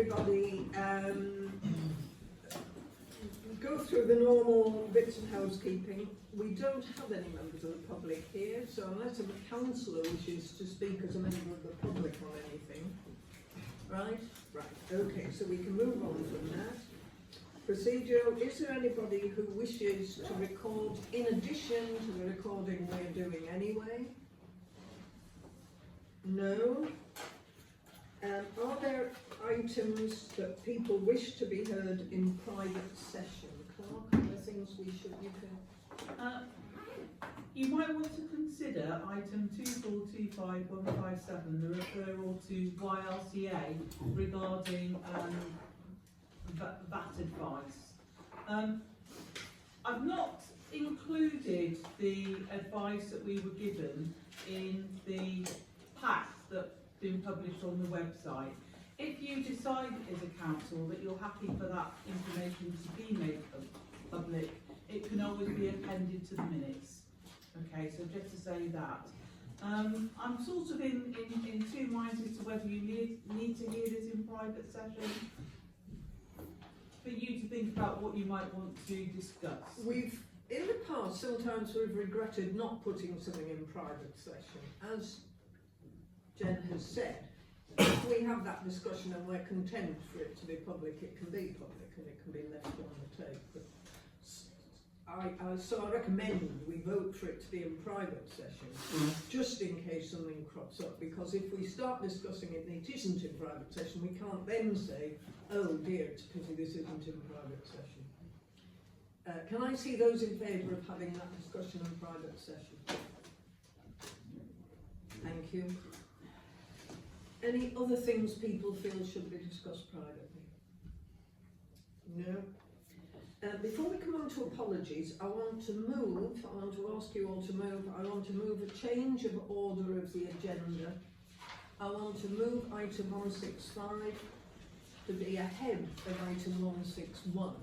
everybody go through the normal bits of housekeeping. We don't have any members of the public here, so unless a councillor wishes to speak as a member of the public on anything. Right? Right. Okay, so we can move on from that. Procedural, is there anybody who wishes to record in addition to the recording we're doing anyway? No. Are there items that people wish to be heard in private session? Clark, are there things you can... You might want to consider item 2425157, the referral to YLCA regarding VAT advice. I've not included the advice that we were given in the pack that's been published on the website. If you decide as a council that you're happy for that information to be made public, it can always be appended to the minutes. Okay, so just to say that. I'm sort of in two minds as to whether you need to hear this in private session, for you to think about what you might want to discuss. We've, in the past, sometimes we've regretted not putting something in private session. As Jen has said, if we have that discussion and we're content for it to be public, it can be public and it can be left on the tape. But so I recommend we vote for it to be in private session, just in case something crops up, because if we start discussing it and it isn't in private session, we can't then say, oh dear, it's a pity this isn't in private session. Can I see those in favour of having that discussion in private session? Thank you. Any other things people feel should be discussed privately? No? Before we come on to apologies, I want to ask you all to move, I want to move a change of order of the agenda. I want to move item 165 to be ahead of item 161.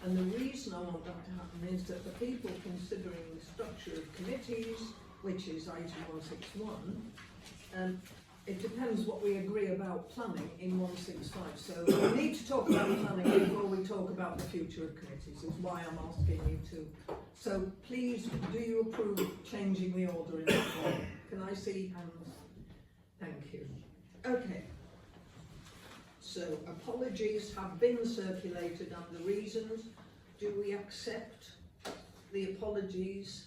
And the reason I want that to happen is that the people considering the structure of committees, which is item 161, it depends what we agree about planning in 165. So we need to talk about planning before we talk about the future of committees, is why I'm asking you to. So please, do you approve changing the order in that way? Can I see hands? Thank you. Okay. So apologies have been circulated and the reasons. Do we accept the apologies?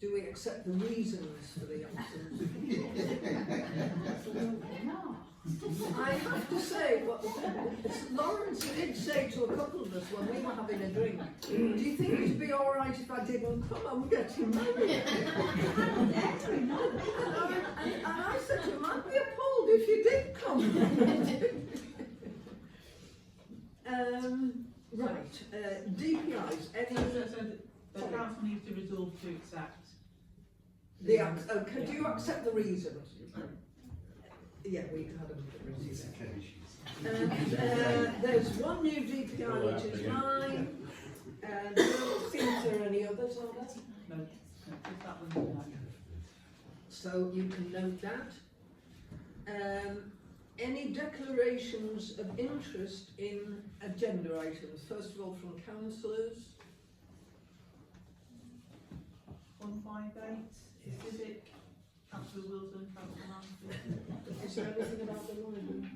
Do we accept the reasons for the absence? I have to say, Lawrence did say to a couple of us when we were having a drink, do you think it'd be alright if I didn't come? I'm getting married. And I said to him, I'd be appalled if you did come. Right, DPIs, any... The council needs to resolve to accept. Do you accept the reasons? Yeah, we had a reason. There's one new DPI which is mine, and I don't think there are any others, are there? No, just that one. So you can note that. Any declarations of interest in agenda items? First of all, from councillors. 158, Civic, Councillor Wilson, Councillor Mansfield. Is there anything about the library?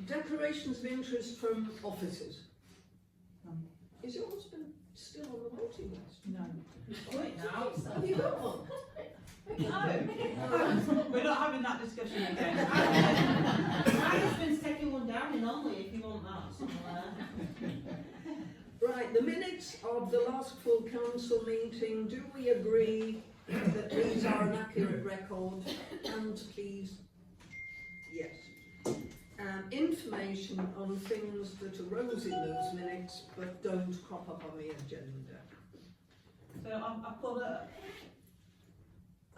Declarations of interest from officers. Is your husband still on the voting list? No. Wait now. Have you got one? No. We're not having that discussion again. My husband's taking one down in Holme if you want that somewhere. Right, the minutes of the last full council meeting, do we agree that these are an accurate record? And please, yes. Information on things that arose in those minutes but don't crop up on the agenda. So I've got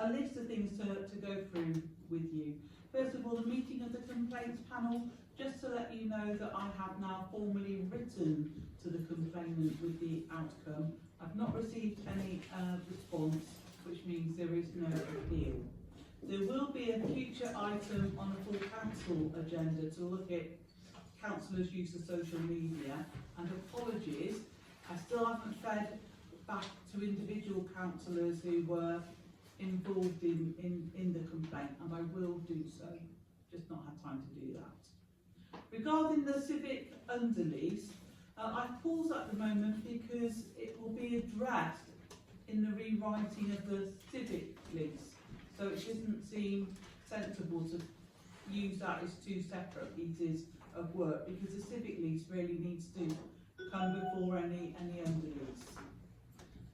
a list of things to go through with you. First of all, the meeting of the complaints panel, just to let you know that I have now formally written to the complainant with the outcome. I've not received any response, which means there is no appeal. There will be a future item on the full council agenda to look at councillors' use of social media, and apologies, I still haven't fed back to individual councillors who were involved in the complaint, and I will do so, just not had time to do that. Regarding the civic underlease, I've paused at the moment because it will be addressed in the rewriting of the civic lease, so it doesn't seem sensible to use that as two separate pieces of work, because the civic lease really needs to come before any underlease.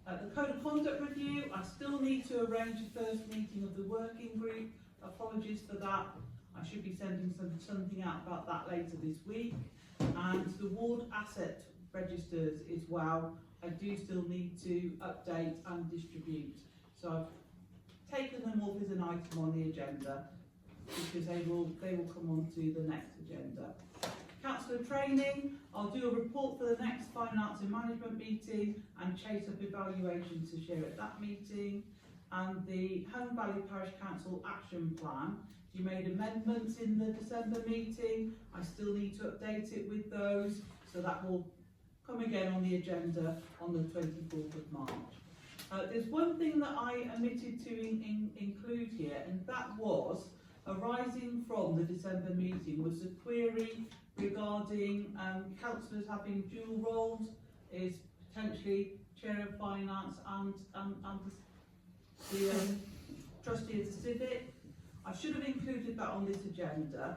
The Code of Conduct review, I still need to arrange a first meeting of the working group. Apologies for that. I should be sending something out about that later this week. And the ward asset registers as well, I do still need to update and distribute. So I've taken them off as an item on the agenda because they will come on to the next agenda. Councillor training, I'll do a report for the next finance and management meeting and chase up evaluation to share at that meeting. And the Holme Valley Parish Council action plan, you made amendments in the December meeting. I still need to update it with those, so that will come again on the agenda on the 24th of March. There's one thing that I omitted to include here, and that was arising from the December meeting was a query regarding councillors having dual roles, is potentially chair of finance and the trustee of the civic. I should have included that on this agenda.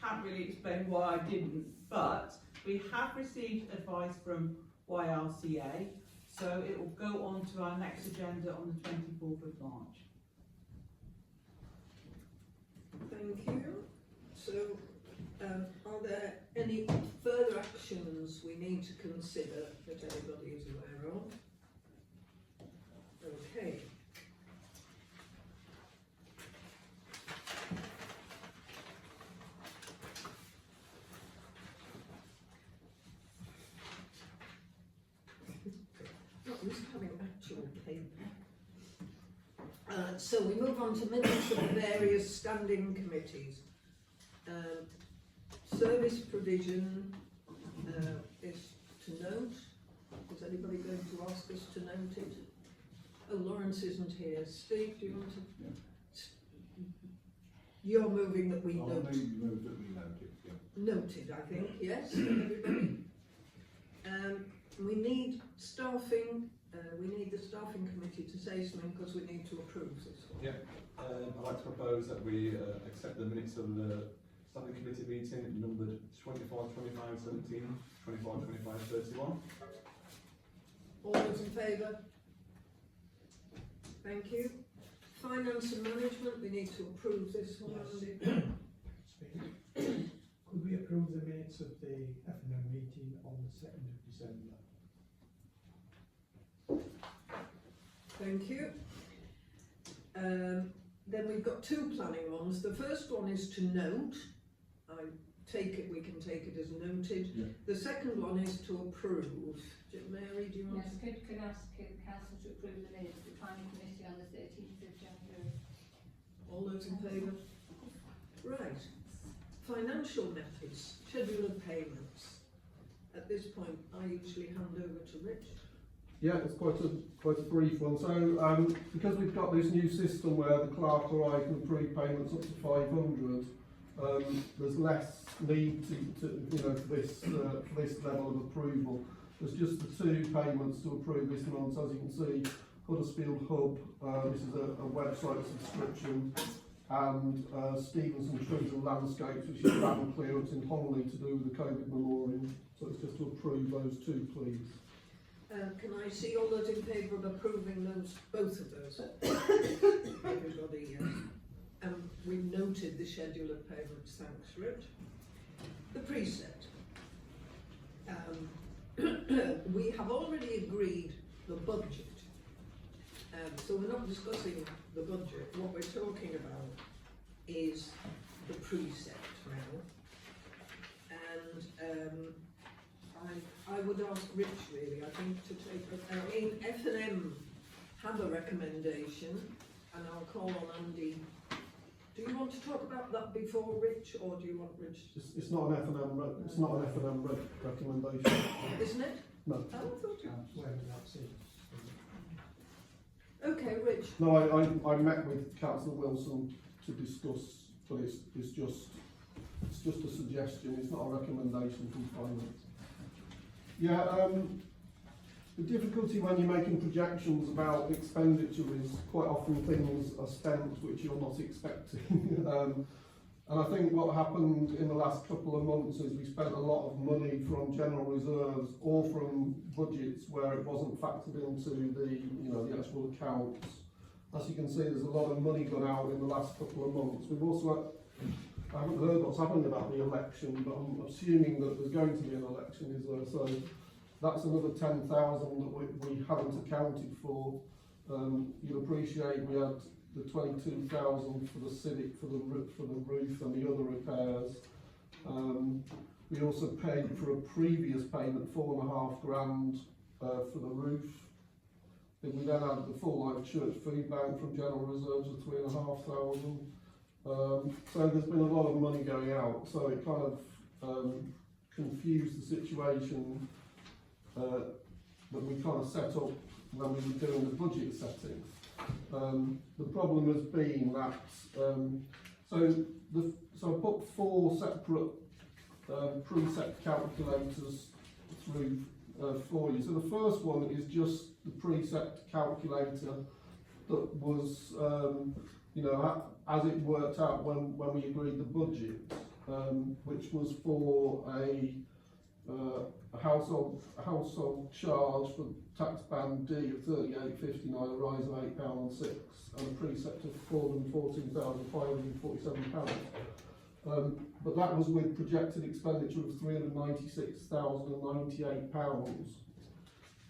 Can't really explain why I didn't, but we have received advice from YRCA, so it will go on to our next agenda on the 24th of March. Thank you. So, are there any further actions we need to consider that everybody is aware of? Okay. Not used to having actual paper. So we move on to minutes of various standing committees. Service provision is to note. Is anybody going to ask us to note it? Oh, Lawrence isn't here. Steve, do you want to? Yeah. You're moving that we note. Move that we note it, yeah. Noted, I think, yes, everybody. We need staffing. We need the staffing committee to say something because we need to approve this one. Yeah, I'd like to propose that we accept the minutes of the standing committee meeting numbered 24, 25, 17, 24, 25, 31. All those in favour? Thank you. Finance and management, we need to approve this one. Yes. Could we approve the minutes of the F&M meeting on the 2nd of December? Thank you. Then we've got two planning ones. The first one is to note. I take it, we can take it as noted. Yeah. The second one is to approve. Mary, do you want Yes, could ask council to approve the minutes of the planning committee on the 13th of January. All those in favour? Right. Financial matters, schedule of payments. At this point, I usually hand over to Rich. Yeah, it's quite a brief one. So because we've got this new system where the clerk or I can approve payments up to 500, there's less need to for this level of approval. There's just the two payments to approve this month. As you can see, Huddersfield Hub, this is a website subscription, and Stevenson Trees and Landscapes, which is land clearance in Holme to do with the COVID memorial. So it's just to approve those two, please. Can I see all those in favour of approving those, both of those? Everybody, we've noted the schedule of payments, thanks Rich. The precept. We have already agreed the budget, so we're not discussing the budget. What we're talking about is the precept now, and I would ask Rich really, I think, to take. I mean, F&M have a recommendation. and I'll call on Andy. Do you want to talk about that before Rich, or do you want Rich? It's not an F&M, it's not an F&M recommendation. Isn't it? No. Oh, I thought it. Where that's it. Okay, Rich. No, I met with Councillor Wilson to discuss, but it's just a suggestion, it's not a recommendation from finance. Yeah, the difficulty when you're making projections about expenditure is quite often things are spent which you're not expecting. And I think what happened in the last couple of months is we spent a lot of money from general reserves or from budgets where it wasn't factored into the actual accounts. As you can see, there's a lot of money gone out in the last couple of months. We've also I haven't heard what's happening about the election, but I'm assuming that there's going to be an election, is there? So that's another 10,000 that we haven't accounted for. You'll appreciate we had the 22,000 for the civic, for the roof and the other repairs. We also paid for a previous payment, $4,500 for the roof. We then had the Full Life Church Food Bank from general reserves of 3,500. So there's been a lot of money going out, so it kind of confused the situation that we kind of set up when we were doing the budget setting. The problem has been that so I put 4 separate precept calculators through for you. So the first one is just the precept calculator that was as it worked out when we agreed the budget, which was for a household charge for tax band D of £38.59, a rise of £8.06, and a precept of £414,547. But that was with projected expenditure of £396,098.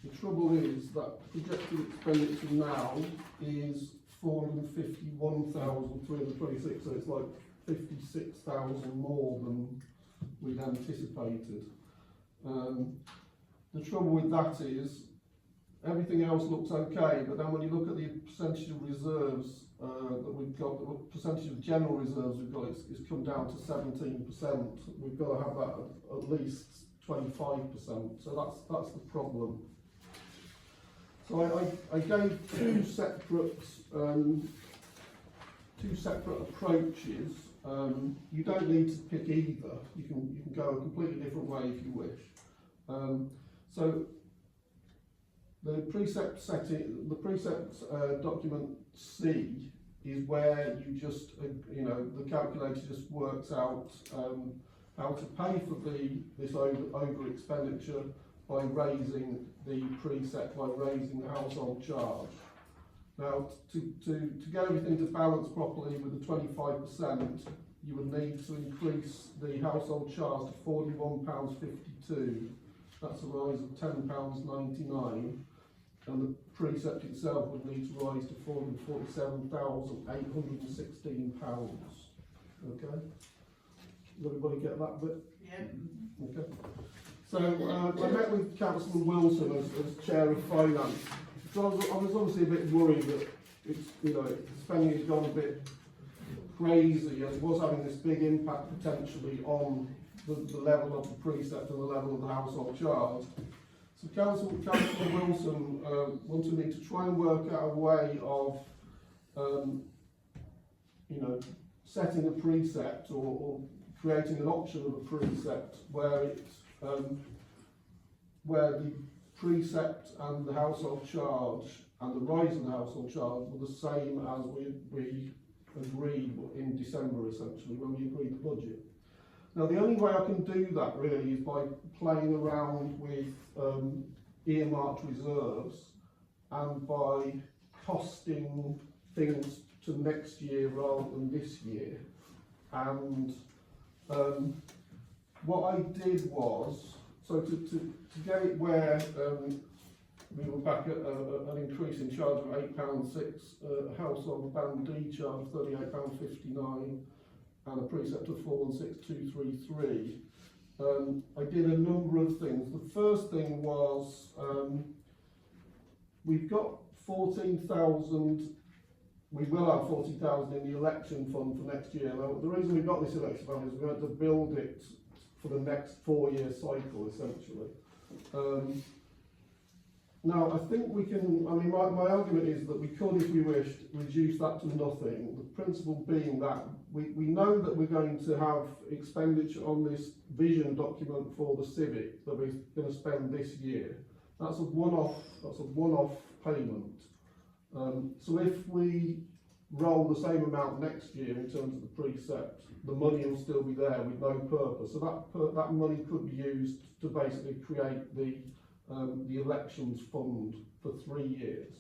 The trouble is that projected expenditure now is 451,326, so it's like 56,000 more than we'd anticipated. The trouble with that is everything else looks okay, but then when you look at the percentage of reserves that we've got, the percentage of general reserves we've got, it's come down to 17%. We've got to have that at least 25%, so that's the problem. So I gave two separate approaches. You don't need to pick either. You can go a completely different way if you wish. So the precept setting, the precept document C is where you just the calculator just works out how to pay for this over expenditure by raising the precept, by raising the household charge. Now, to get everything to balance properly with the 25%, you would need to increase the household charge to £41.52. That's a rise of £10.99, and the precept itself would need to rise to £447,816. Okay? Does everybody get that bit? Yeah. Okay. So I met with Councillor Wilson as Chair of Finance. So I was obviously a bit worried that spending has gone a bit crazy, and it was having this big impact potentially on the level of the precept and the level of the household charge. So Councillor Wilson wanted me to try and work out a way of setting a precept or creating an option of a precept where where the precept and the household charge and the rise in the household charge were the same as we agreed in December, essentially, when we agreed the budget. Now, the only way I can do that really is by playing around with earmarked reserves and by costing things to next year rather than this year. And what I did was, so to get it where we were back at an increase in charge of £8.06, household band D charge of £38.59, and a precept of 416,233. I did a number of things. The first thing was we've got 14,000 we will have 40,000 in the election fund for next year. Now, the reason we've got this election fund is we're going to build it for the next 4-year cycle, essentially. Now, I think we can, I mean, my argument is that we could, if we wished, reduce that to nothing. The principle being that we know that we're going to have expenditure on this vision document for the civic that we're going to spend this year. That's a one-off payment. So if we roll the same amount next year in terms of the precept, the money will still be there with no purpose. So that money could be used to basically create the elections fund for 3 years.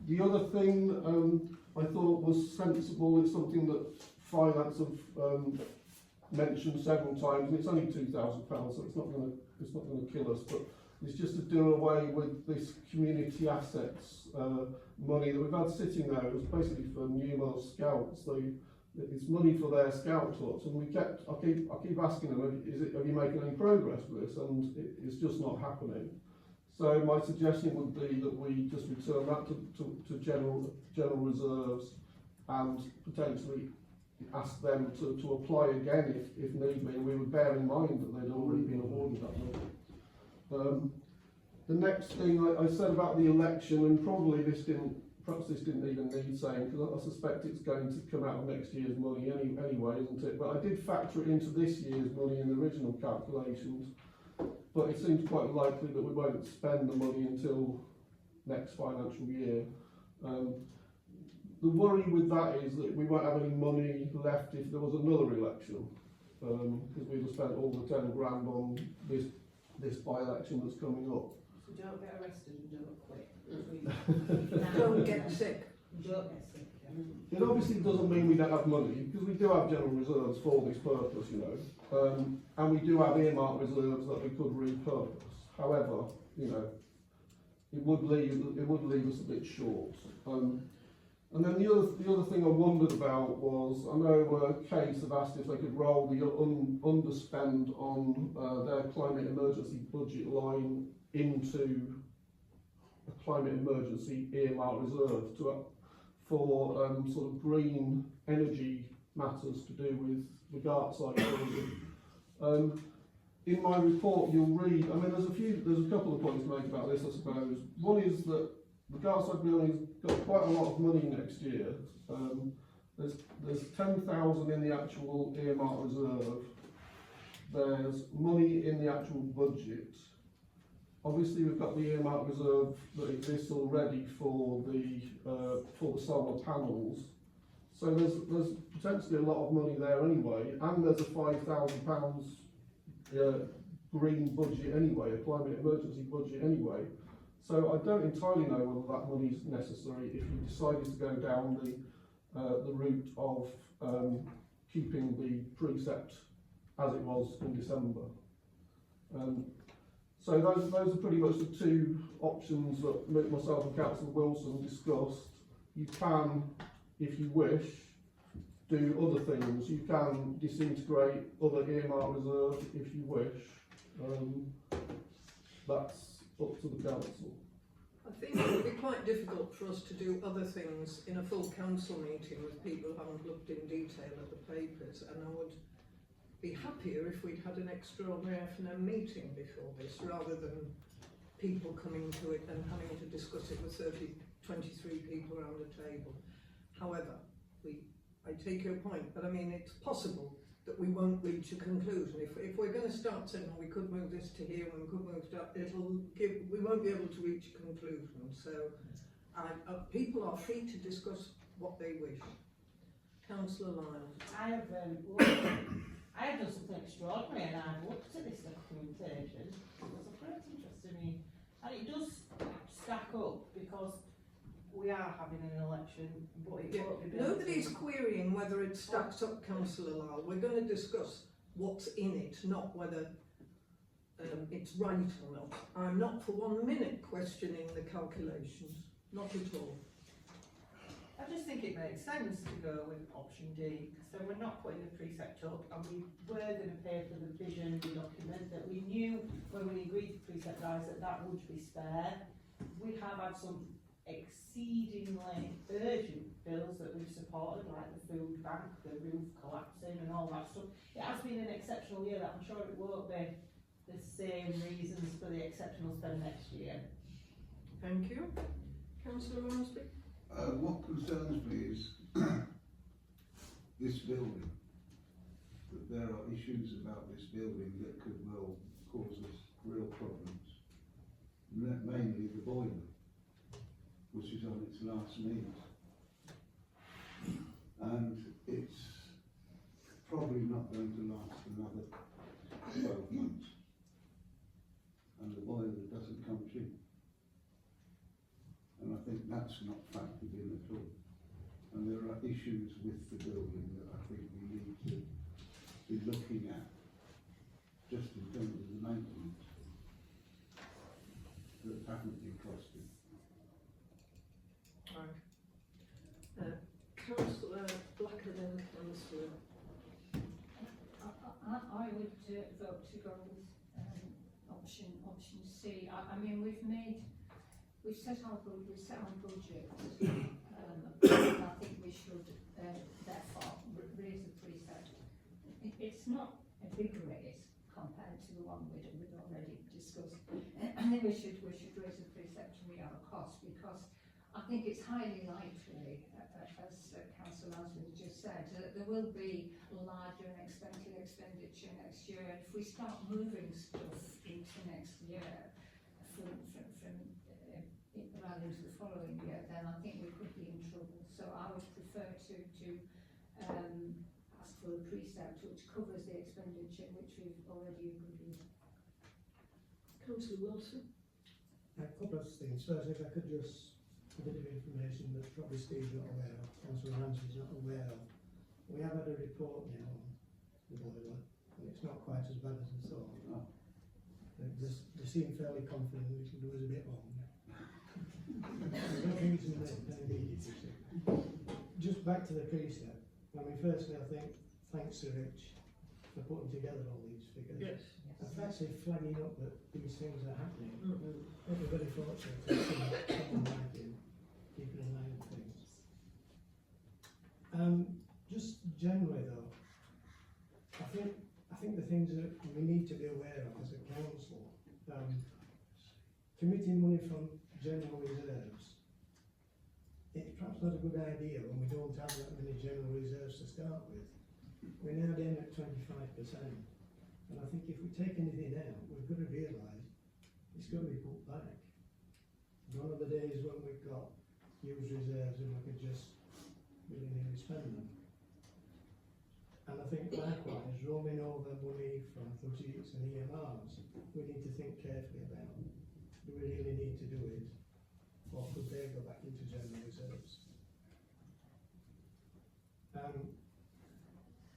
The other thing I thought was sensible is something that finance have mentioned several times, and it's only £2,000, so it's not going to kill us. But it's just to do away with this community assets money that we've had sitting there. It was basically for numerous scouts. It's money for their scout huts, and I keep asking them, have you making any progress with this? And it's just not happening. So my suggestion would be that we just return that to general reserves, and potentially ask them to apply again if need be. And we would bear in mind that they'd already been awarded that money. The next thing I said about the election, and probably perhaps this didn't even need saying, because I suspect it's going to come out of next year's money anyway, isn't it? But I did factor it into this year's money in the original calculations, but it seems quite likely that we won't spend the money until next financial year. The worry with that is that we won't have any money left if there was another election, because we'd have spent all the 10 grand on this by-election that's coming up. So don't get arrested and don't quit. Don't get sick. Don't get sick. It obviously doesn't mean we don't have money, because we do have general reserves for this purpose, you know, and we do have earmark reserves that we could repurpose. However, you know, it would leave us a bit short. And then the other thing I wondered about was, I know Case have asked if they could roll the underspend on their climate emergency budget line into a climate emergency earmark reserve for sort of green energy matters to do with the Gartside building. In my report, you'll read. I mean, there's a couple of points to make about this, I suppose. One is that the Gartside building's got quite a lot of money next year. There's 10,000 in the actual earmark reserve. There's money in the actual budget. Obviously, we've got the earmark reserve that exists already for the solar panels. So there's potentially a lot of money there anyway, and there's a £5,000 green budget anyway, a climate emergency budget anyway. So I don't entirely know whether that money is necessary if you decided to go down the route of keeping the precept as it was in December. So those are pretty much the two options that myself and Councillor Wilson discussed. You can, if you wish, do other things. You can disintegrate other earmark reserves if you wish. That's up to the council. I think it would be quite difficult for us to do other things in a full council meeting with people who haven't looked in detail at the papers, and I would be happier if we'd had an extraordinary F&M meeting before this, rather than people coming to it and having to discuss it with 23 people around the table. However, I take your point, but I mean, it's possible that we won't reach a conclusion. If we're going to start saying, well, we could move this to here and we could move that, we won't be able to reach a conclusion. So people are free to discuss what they wish. Councillor Lyle. I have done something extraordinary, and I've looked at this documentation. It's of great interest to me, and it does stack up, because we are having an election, but it won't be built. Nobody's querying whether it stacks up, Councillor Lyle. We're going to discuss what's in it, not whether it's right or not. I'm not for 1 minute questioning the calculations, not at all. I just think it makes sense to go with option D, so we're not putting the precept up, and we were going to pay for the vision document that we knew when we agreed to precept rise that would be spare. We have had some exceedingly urgent bills that we've supported, like the food bank, the roof collapsing and all that stuff. It has been an exceptional year, I'm sure it won't be the same reasons for the exceptional spend next year. Thank you. Councillor Ramsby? What concerns me is this building, that there are issues about this building that could well cause us real problems. Mainly the boiler, which is on its last knees. And it's probably not going to last another 12 months. And the boiler doesn't come cheap. And I think that's not factored in at all. And there are issues with the building that I think we need to be looking at, just in terms of the maintenance, that haven't been costed. Councillor Blacker, then Councillor. I would vote to go with option C. I mean, we've set our budget. I think we should therefore raise the precept. It's not a big raise compared to the one we'd already discussed. I think we should raise the precept to meet our cost, because I think it's highly likely, as Councillor Lansbury just said, that there will be larger and expensive expenditure next year. And if we start moving stuff into next year rather into the following year, then I think we could be in trouble. So I would prefer to ask for a precept which covers the expenditure which we've already agreed. Councillor Wilson? A couple of things. First, if I could just, a bit of information that probably Steve's not aware of, Councillor Ramsey's not aware of. We have had a report now on the boiler, and it's not quite as bad as I thought. Oh. They seem fairly confident we can do us a bit wrong. I don't think it's immediate. Just back to the precept. I mean, firstly, I think thanks to Rich for putting together all these figures. Yes. And for actually flagging up that these things are happening. We're very fortunate to have someone like him keeping an eye on things. Just generally though, I think the things that we need to be aware of as a council, committing money from general reserves, it's perhaps not a good idea when we don't have that many general reserves to start with. We're now down at 25%, and I think if we take anything out, we've got to realise it's got to be put back. Gone are the days when we've got huge reserves and we could just willy-nilly spend them. And I think likewise, rolling over money from budgets and EMRs, we need to think carefully about, do we really need to do it, or could they go back into general reserves?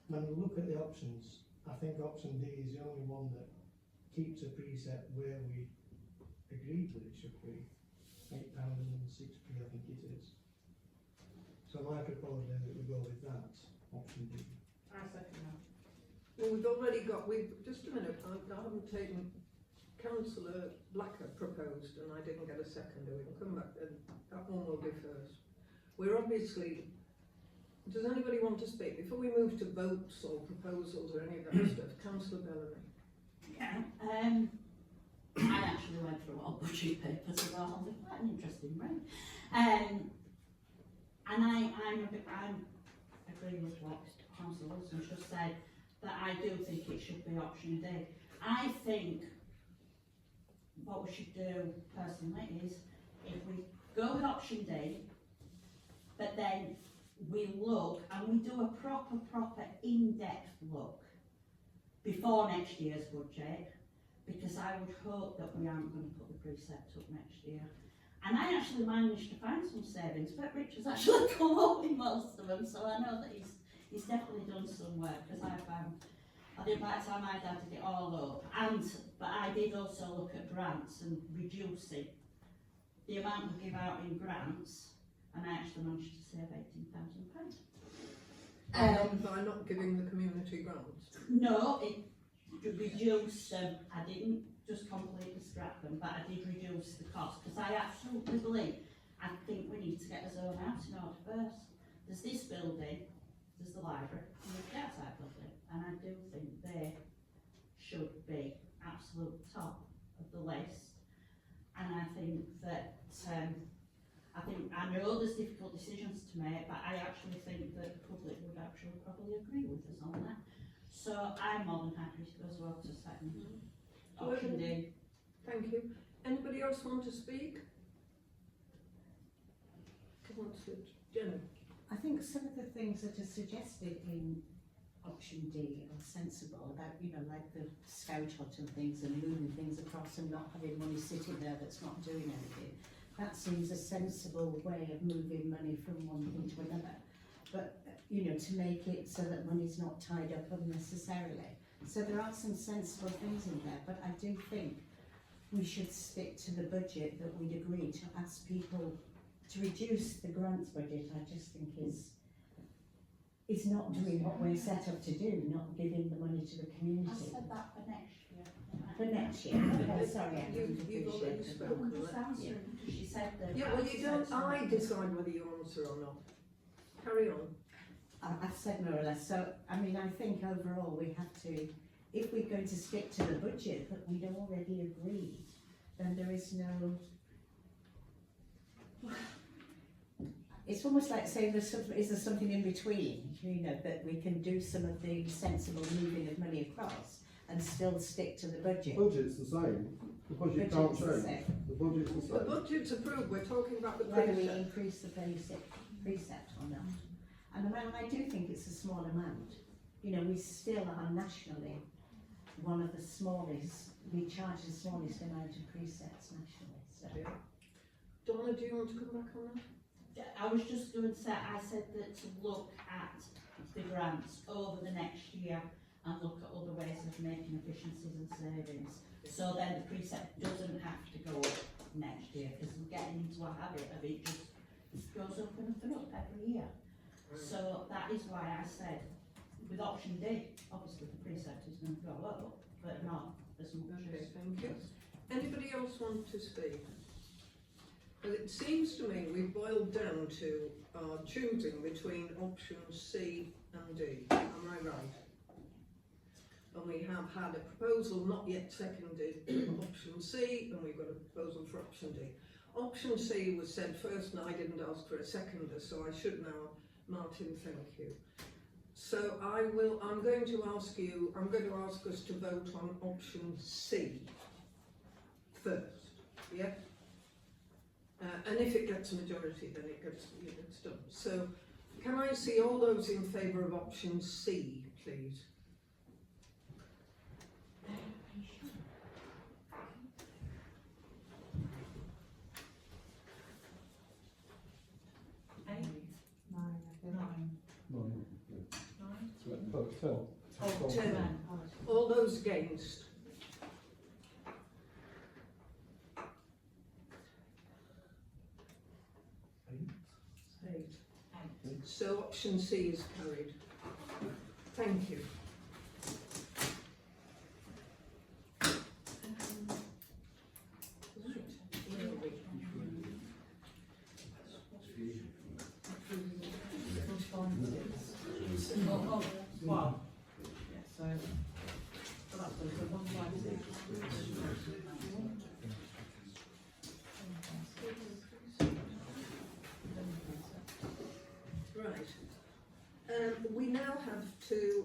When we look at the options, I think option D is the only one that keeps a precept where we agreed that it should be, £8.06p I think it is. So my proposal is that we go with that, option D. I second that. Well, just a minute, I haven't taken, Councillor Blacker proposed and I didn't get a seconder. We can come back, that one will be first. We're obviously, does anybody want to speak? Before we move to votes or proposals or any of that stuff, Councillor Bellamy. Yeah, I actually went through all budget papers as well. I think quite an interesting read. And I'm agreeing with what Councillor Wilson just said, that I do think it should be option D. I think what we should do personally is, if we go with option D, but then we look and we do a proper in-depth look before next year's budget, because I would hope that we aren't going to put the precept up next year. And I actually managed to find some savings, but Rich has actually come up with most of them, so I know that he's definitely done some work, because I think by the time I added it all up, but I did also look at grants and reducing the amount we give out in grants, and I actually managed to save £18,000. By not giving the community grants? No, it reduced them. I didn't just completely scrap them, but I did reduce the cost, because I absolutely believe I think we need to get a zone out in order first. There's this building, there's the library, and there's the outside building, and I do think they should be absolute top of the list. And I think that, I know there's difficult decisions to make, but I actually think that the public would actually probably agree with us on that. So I'm more than happy to go as well to second option D. Thank you. Anybody else want to speak? Come on, Jenny. I think some of the things that are suggested in option D are sensible about, you know, like the scout hut and things and moving things across and not having money sitting there that's not doing anything. That seems a sensible way of moving money from one thing to another. But, you know, to make it so that money's not tied up unnecessarily. So there are some sensible things in there, but I do think we should stick to the budget that we'd agreed. To ask people to reduce the grants budget, I just think is not doing what we're set up to do, not giving the money to the I community. said that for next year. For next year, okay, sorry, I didn't You've already appreciate it. spoken. I'm just answering, because she said that. Yeah, well, you don't, I decide whether you answer or not. Carry on. I've said more or less, so, I mean, I think overall we have to, if we're going to stick to the budget that we'd already agreed, then there is no, it's almost like saying is there something in between, you know, that we can do some of the sensible moving of money across and still stick to the budget. The budget's the same. The budget can't Budget's the change. same. The budget's the The same. budget's approved, we're talking about the Whether we precept. increase the basic precept or not. And I do think it's a small amount. You know, we still are nationally one of the smallest, we charge the smallest amount of precepts nationally, so. Yeah. Donna, do you want to come back on that? I was just going to say, I said that to look at the grants over the next year and look at other ways of making efficiencies and savings. So then the precept doesn't have to go up next year, because we're getting into a habit of it just goes up and up and up every year. So that is why I said, with option D, obviously the precept is going to go up, but not as much Okay, as. thank you. Anybody else want to speak? Well, it seems to me we've boiled down to choosing between options C and D. Am I right? And we have had a proposal not yet seconded for option C, and we've got a proposal for option D. Option C was said first, and I didn't ask for a seconder, so I should now. Martin, thank you. So I'm going to ask us to vote on option C first, yeah? And if it gets a majority, then it gets done. So can I see all those in favour of option C, please? Oh, 10. All those against? Eight. So option C is carried. Thank you. Well, yeah, so that's good. So 156. Right. We now have to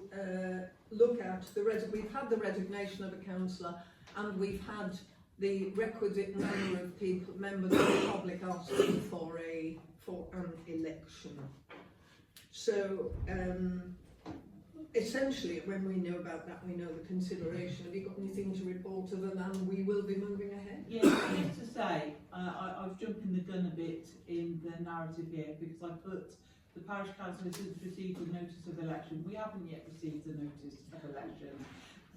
look at we've had the resignation of a councillor, and we've had the requisite number of members of the public asking for an election. So essentially, when we know about that, we know the consideration. Have you got anything to report other than we will be moving ahead? Yeah, I have to say, I was jumping the gun a bit in the narrative here, because I put the parish council has received a notice of election. We haven't yet received a notice of election.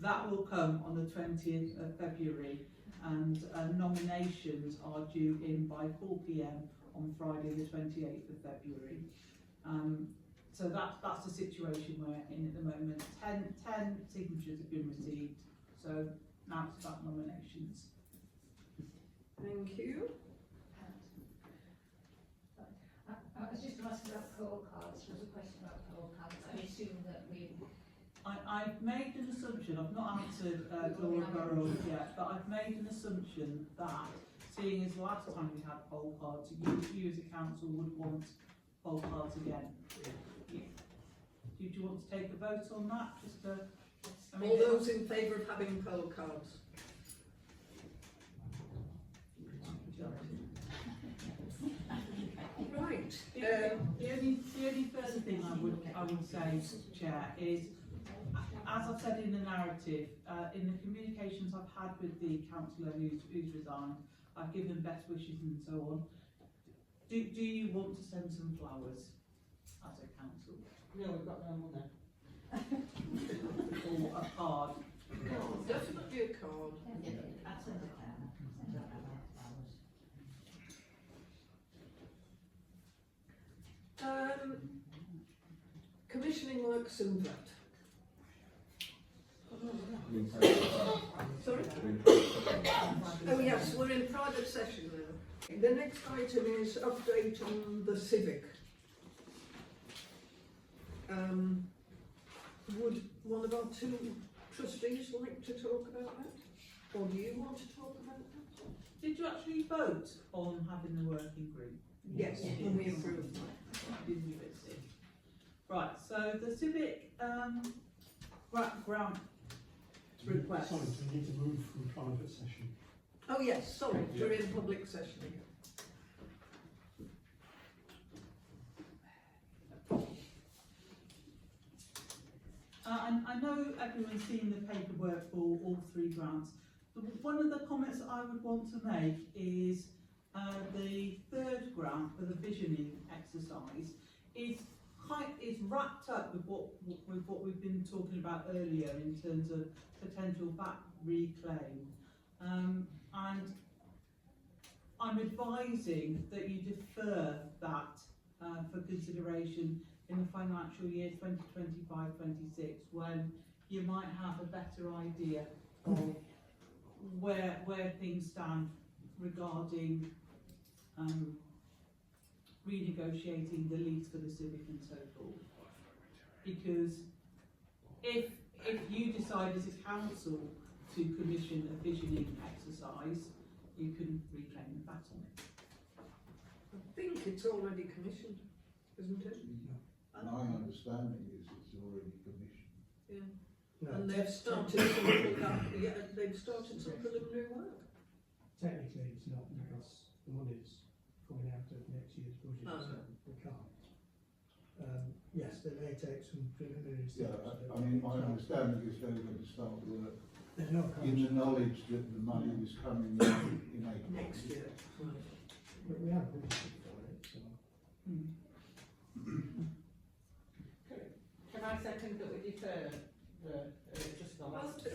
That will come on the 20th of February, and nominations are due in by 4 p.m. on Friday the 28th of February. So that's the situation we're in at the moment. 10 signatures have been received, so now it's about nominations. Thank you. I was just asking about poll cards, there was a question about poll cards, I assume that we, I've made an assumption, I've not answered Laura Burrows yet, but I've made an assumption that, seeing as last time we had poll cards, you as a council would want poll cards again. Do you want to take a vote on that, just to, I mean, All those in favour of having poll cards? Right. The only further thing I would say, Chair, is, as I've said in the narrative, in the communications I've had with the councillor who's resigned, I've given best wishes and so on. Do you want to send some flowers as a council? No, we've got no money. Or a card? Definitely a card. I'd send it down. Send it down, flowers. Commissioning works and that. Sorry? Oh yes, we're in private session now. The next item is update on the civic. Would one of our two trustees like to talk about that? Or do you want to talk about that? Did you actually vote on having the working group? Yes, and we approved that. Didn't you, Betsy? Right, so the civic grant request. Sorry, we need to move from private session. Oh yes, sorry, we're in public session. I know everyone's seen the paperwork for all three grants. One of the comments that I would want to make is the third grant for the visioning exercise is wrapped up with what we've been talking about earlier in terms of potential VAT reclaim, and I'm advising that you defer that for consideration in the financial year 2025-26, when you might have a better idea of where things stand regarding renegotiating the lease for the civic and so forth. Because if you decide as a council to commission a visioning exercise, you can reclaim the VAT on it. I think it's already commissioned, isn't it? My understanding is it's already commissioned. Yeah. No, And they've started some preliminary work. technically it's not, because the money's coming out of next year's budget, Oh. so we can't. Yes, they may take some preliminary Yeah, steps. I mean, my understanding is they were going to start work There's no in the contract, knowledge that the money was coming in April. Next year. but we have budgeted for it, so. Can I second that we defer just the Well, last two?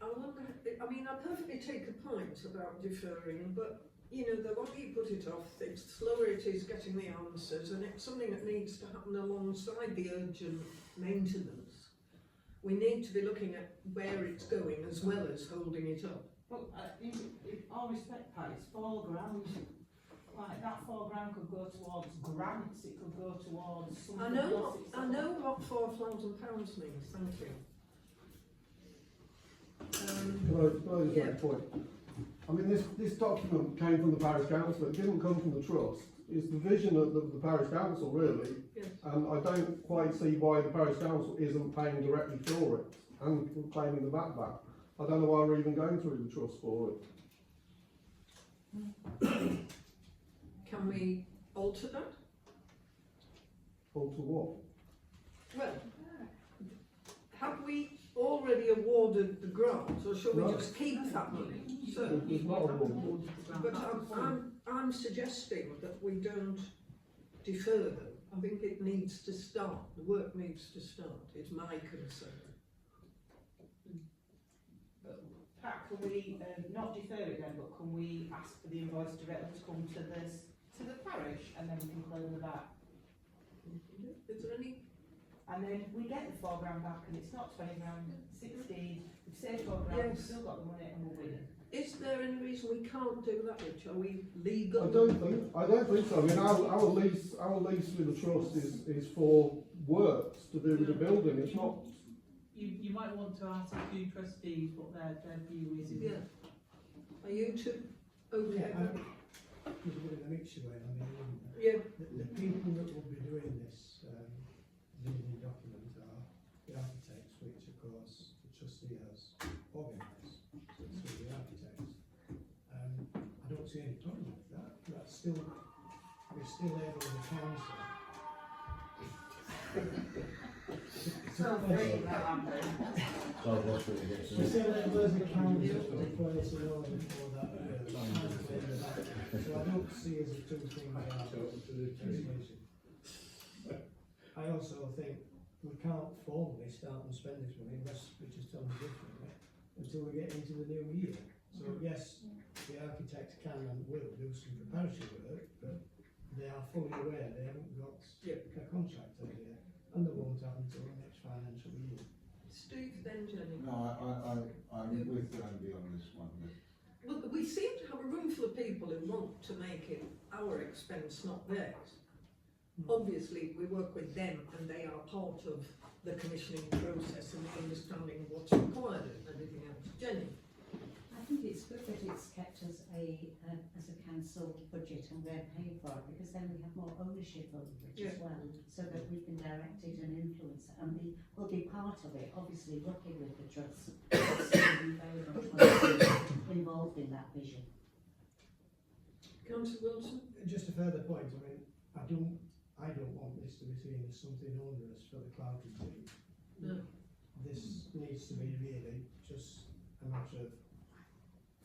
I wonder, I mean, I perfectly take a point about deferring, but, you know, the longer you put it off, the slower it is getting the answers, and it's something that needs to happen alongside the urgent maintenance. We need to be looking at where it's going as well as holding it up. But in all respect, Pat, it's £4,000. Like that £4,000 could go towards grants, it could go towards something I know else. what £4,000 means, thank you. Can I just make a point? I mean, this document came from the parish council, it didn't come from the trust. It's the vision of the parish council, really. Yes. And I don't quite see why the parish council isn't paying directly for it and claiming the VAT back. I don't know why we're even going through the trust for it. Can we alter that? Alter what? Well, have we already awarded the grant, or shall we No. just keep that money? So, There's not a rule. but I'm suggesting that we don't defer them. I think it needs to start, the work needs to start, is my concern. Pat, can we not defer it then, but can we ask for the invoice directly to come to the parish, and then we can claim the VAT? Is there any? And then we get the £4,000 back, and it's not £20,000, 16. We've saved £4,000, we've Yes. still got the money, and we'll win it. Is there any reason we can't do that, Rich? Are we legal? I don't think so. I mean, our lease with the trust is for works to do with the building. It's not. You might want to ask a few trustees what their view is. Yeah. Are you two okay? Yeah, there's a bit of a mixture going on here, isn't there? Yeah. The people that will be doing this building document are the architects, which of course the trustee has organised, so it's through the architects. I don't see any problem with that. That's still, we're still able as a council. We're still able as a council to place an order for that. So I don't see as a two thing situation. I also think we can't formally start and spend this money unless Richard's telling me differently until we get into the new year. So yes, the architects can and will do some preparatory work, but they are fully aware they haven't got a contractor here and they won't have until the next financial year. Steve, then Jenny. No, I'm with Andy on this one. Well, we seem to have a room full of people who want to make it our expense, not theirs. Obviously, we work with them and they are part of the commissioning process and understanding what's required and everything else. Jenny? I think it's good that it's kept as a council budget and we're paying for it, because then we have more ownership over it as well, so that we can direct it and influence it, and we will be part of it, obviously working with the trust, very much involved in that vision. Councillor Wilson? Just a further point, I mean, I don't want this to be seen as something onerous for the Cloughton team. No. This needs to be really just a matter of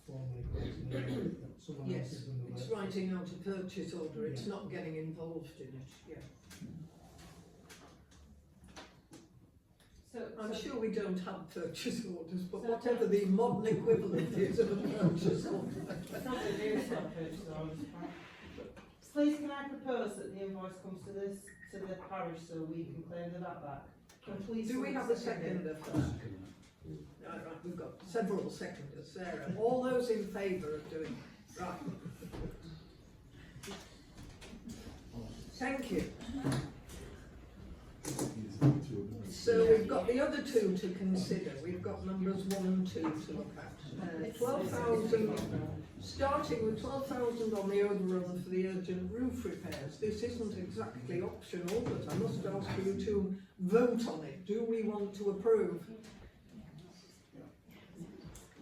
formally placing an order that someone else has done the work. It's writing out a purchase order, it's not getting involved in it, yeah. I'm sure we don't have purchase orders, but whatever the modern equivalent is of a purchase order. Please, can I propose that the invoice comes to the parish so we can claim the VAT back? Do we have a seconder first? Right, we've got several seconders. Sarah, all those in favour of doing it? Right. Thank you. So we've got the other two to consider. We've got numbers 1 and 2 to look at. 12,000, starting with 12,000 on the overrun for the urgent roof repairs. This isn't exactly optional, but I must ask you to vote on it. Do we want to approve?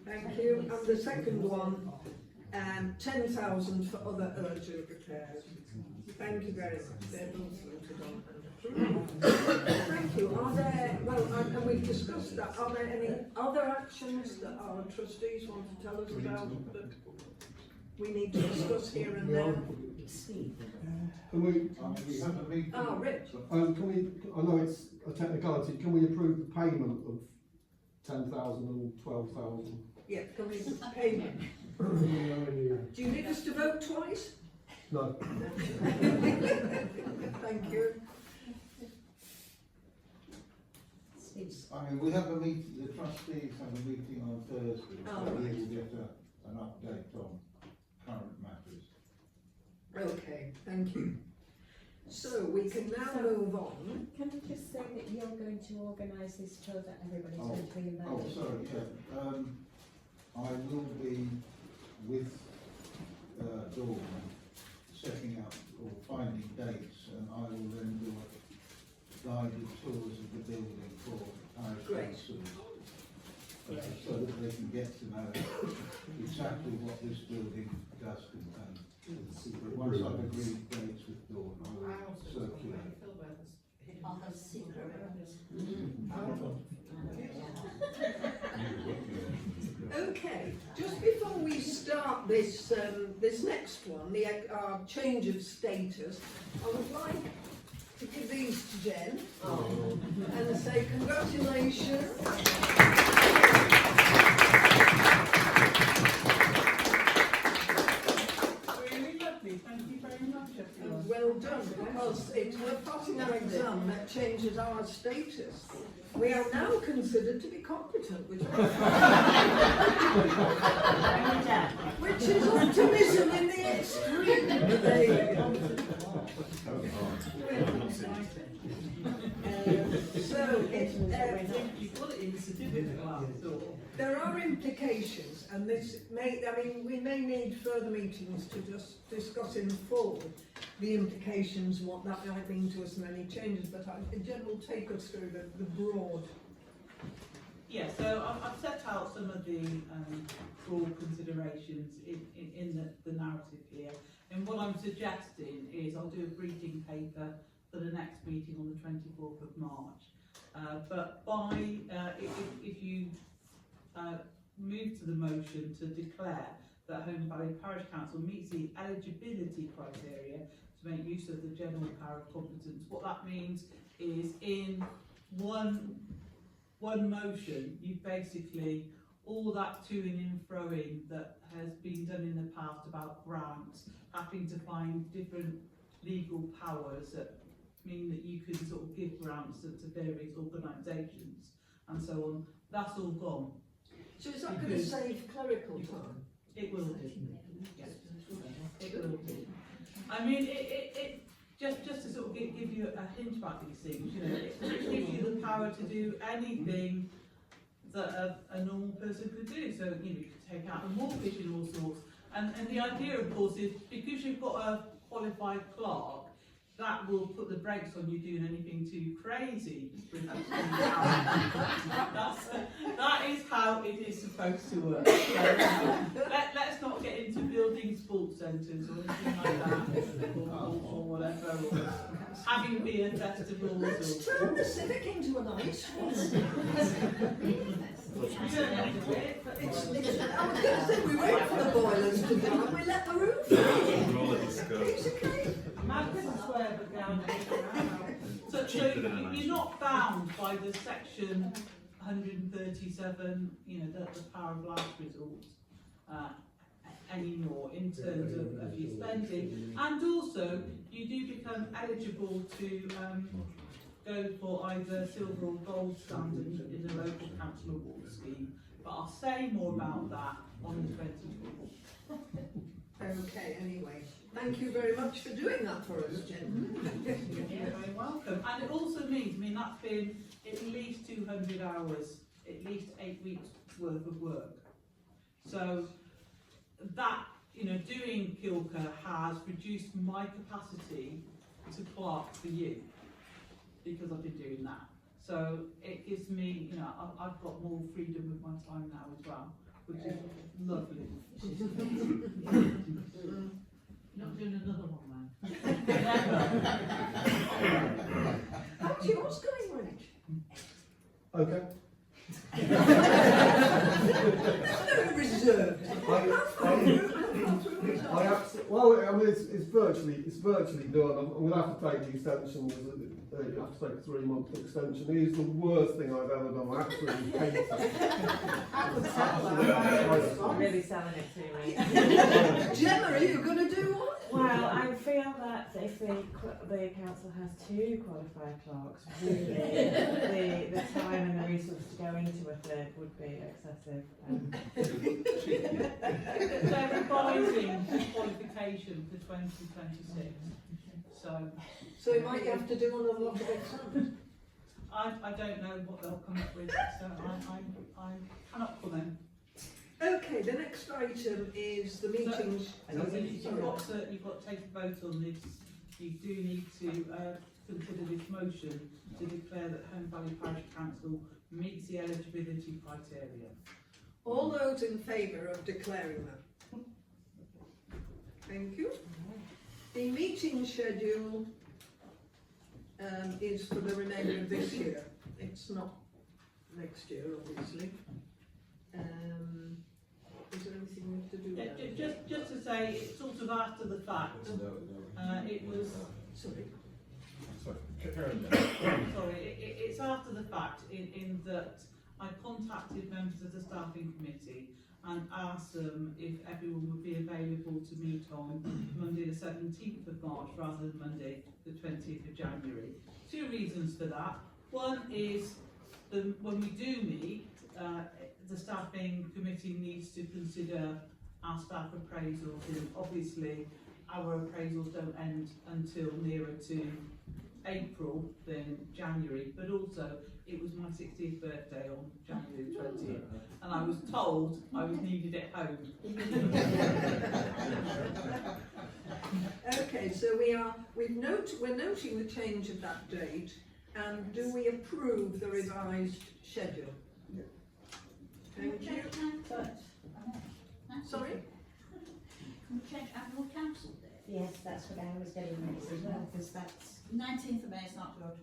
Thank you. And the second one, 10,000 for other urgent repairs. Thank you very much. They're both voted on and approved. Thank you. Are there, well, and we've discussed that, are there any other actions that our trustees want to tell us about that we need to discuss here and now? Can we? We have a meeting. Ah, Rich. Can we? I know it's a technicality. Can we approve the payment of 10,000 and 12,000? Yeah, can we payment? Do you need us to vote twice? No. Thank you. I mean, we have a meeting, the trustees have a meeting on Thursday, Oh, so we right. will get an update on current matters. Okay, thank you. So we can now move on. Can I just say that you're going to organise this so that everybody's going to be invited? Oh, sorry, yeah. I will be with Dawn setting up or finding dates, and I will then do a guided tours of the building for parish Great. councillors, so that they can get to know exactly what this building does contain. But once I've agreed dates with Dawn, I will circulate. On the secret. Okay, just before we start this this next one, the change of status, I would like to give these to Jen and say congratulations. Really lovely, thank you very much everyone. Well done, because it's worth passing our exam, that changes changes our status. We are now considered to be competent, which is optimism in the extreme. There you go. So, You've got it in the certificate, I thought. there are implications, and this may, I mean, we may need further meetings to just discuss in full the implications, what that might mean to us and any changes, but in general, take us through the broad. Yeah, so I've set out some of the broad considerations in the narrative here. And what I'm suggesting is I'll do a briefing paper for the next meeting on the 24th of March. But if you move to the motion to declare that Holme Valley Parish Council meets the eligibility criteria to make use of the general power of competence, what that means is in one motion, you basically, all that to-ing and fro-ing that has been done in the past about grants, having to find different legal powers that mean that you can sort of give grants to various organisations and so on, that's all gone. So is that going to save clerical time? It will do. Yes. It will do. I mean, it just to sort of give you a hint about these things, you know, it gives you the power to do anything that a normal person could do. So, you know, you could take out a mortgage and all sorts. And the idea, of course, is because you've got a qualified clerk, that will put the brakes on you doing anything too crazy. That is how it is supposed to work. So, let's not get into building sports centres or anything like that, or whatever, or having beer festivals. Let's turn the Civic into an ice one. You don't have to do it, but I was going to say, we wait for the boilers to go and we let the roof through. Piece of cake. So you're not bound by the section 137, you know, the power of last resort anymore in terms of your spending, and also you do become eligible to go for either silver or gold standard in the local council award scheme. But I'll say more about that on the 24th. Okay, anyway, thank you very much for doing that for us, Jen. You're very welcome. And it also means, I mean, that's been at least 200 hours, at least 8 weeks worth of work. So that, you know, doing Kilker has reduced my capacity to clerk for you, because I've been doing that. So it gives me, you know, I've got more freedom with my time now as well, which is lovely. Not doing another one, man. How's yours going, Rich? Okay. Very reserved. Well, I mean, it's virtually done. I'm going to have to take the extension. You have to take a 3-month extension. It is the worst thing I've ever done. I absolutely hate it. I'm really selling it to me. Gemma, are you going to do what? Well, I feel that if the council has 2 qualified clerks, really, the time and the resource to go into a third would be excessive. They're revising the qualification for 2026. So you might have to do another lot of exams. I don't know what they'll come up with, so I cannot comment. Okay, the next item is the meetings. You've got to take a vote on this. You do need to consider this motion to declare that Holme Valley Parish Council meets the eligibility criteria. All those in favour of declaring that? Thank you. The meeting schedule is for the remainder of this year. It's not next year, obviously. Is there anything we have to do? Just to say, it's sort of after the fact. It was. Sorry. It's after the fact in that I contacted members of the staffing committee and asked them if everyone would be available to meet on Monday the 17th of March rather than Monday the 20th of January. two reasons for that. One is when we do meet, the staffing committee needs to consider our staff appraisals, and obviously our appraisals don't end until nearer to April than January, but also it was my 60th birthday on January the 20th, and I was told I was needed at home. Okay, so we're noting the change of that date, and do we approve the revised schedule? Thank you. Sorry? Can we change annual council day? Yes, that's what I was getting at as well, because that's 19th of May is not good.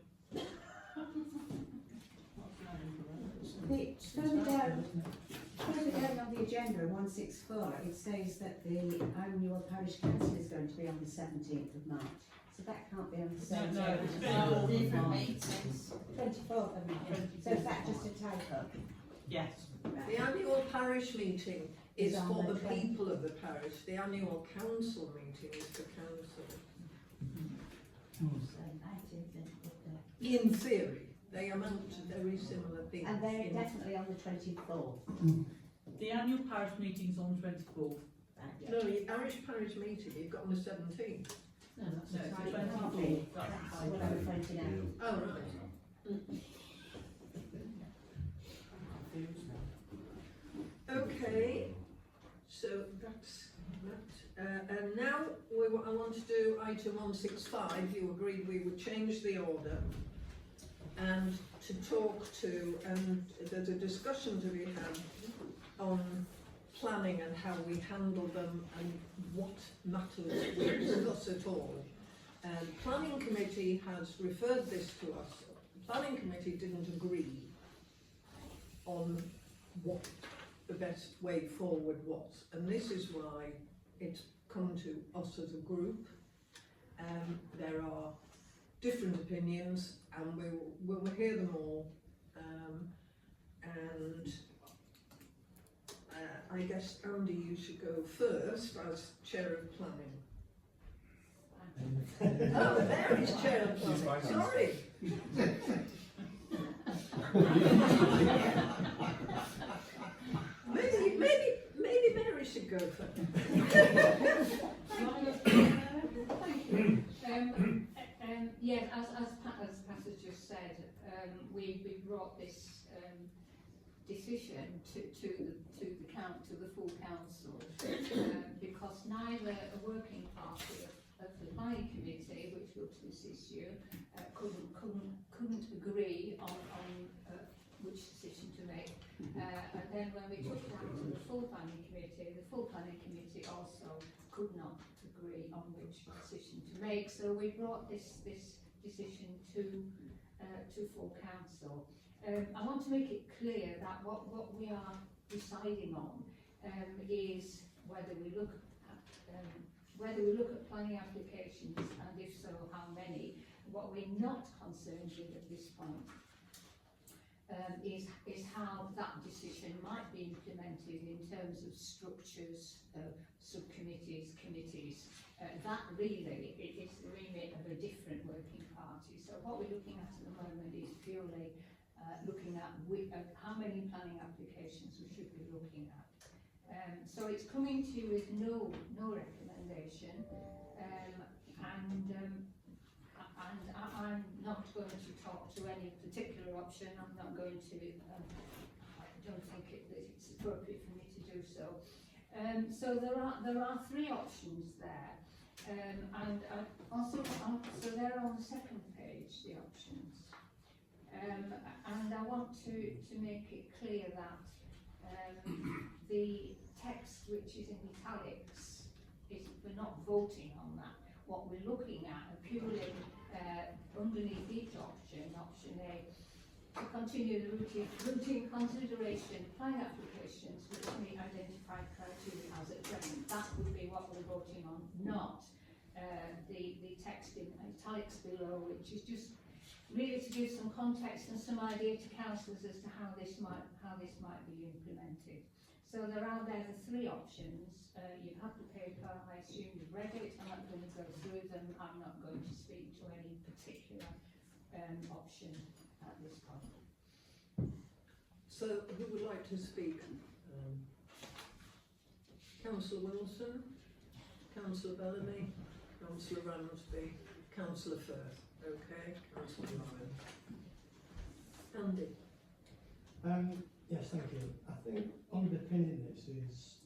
Further down on the agenda, 164, it says that the annual parish council is going to be on the 17th of March. So that can't be on the same No, day. it's Well, 24th different March. meetings. 24th of March. So is that just a typo? Yes. The annual parish meeting is Is on for the the 20th. people of the parish. The annual council meeting is for council. So 19th is good day. In theory, they amount to very similar things. And they're definitely on the 24th. The annual parish meeting's on 24th. Right. No, the parish meeting you've got on the 17th. No, that's No, a it's the typo. 24th. That's That's what I was pointing out. Oh, right. Okay, so that's that. And now I want to do item 165. You agreed we would change the order and to talk to, and there's a discussion to be had on planning and how we handle them and what matters we discuss at all. Planning committee has referred this to us. The planning committee didn't agree on what the best way forward was, and this is why it's come to us as a group. There are different opinions, and we will hear them all. I guess, Andy, you should go first as chair of planning. Oh, there is chair of planning. Sorry. Maybe Mary should go first. Yeah, as Pat has just said, we brought this decision to the full council because neither a working party of the planning committee, which looked at this issue, couldn't agree on which decision to make. And then when we took it down to the full planning committee also could not agree on which decision to make. So we brought this decision to full council. I want to make it clear that what we are deciding on is whether we look at planning applications, and if so, how many. What we're not concerned with at this point is how that decision might be implemented in terms of structures, subcommittees, committees. That really is the remit of a different working party. So what we're looking at the moment is purely looking at how many planning applications we should be looking at. So it's coming to you with no recommendation, and I'm not going to talk to any particular option. I'm not going to. I don't think it's appropriate for me to do so. So there are three options there, and so they're on the second page, the options. And I want to make it clear that the text which is in italics we're not voting on that. What we're looking at are purely underneath each option, option A, to continue the routine consideration of planning applications which meet identified criteria as at present. That would be what we're voting on, not the text in italics below, which is just really to give some context and some idea to councillors as to how this might be implemented. So there are the three options. You have the paper, I assume you've read it. I'm not going to go through them. I'm not going to speak to any particular option at this point. So who would like to speak? Councillor Wilson, Councillor Bellamy, Councillor Ramsby, Councillor Firth. Okay, Councillor Ryan. Andy. Yes, thank you. I think underpinning this is,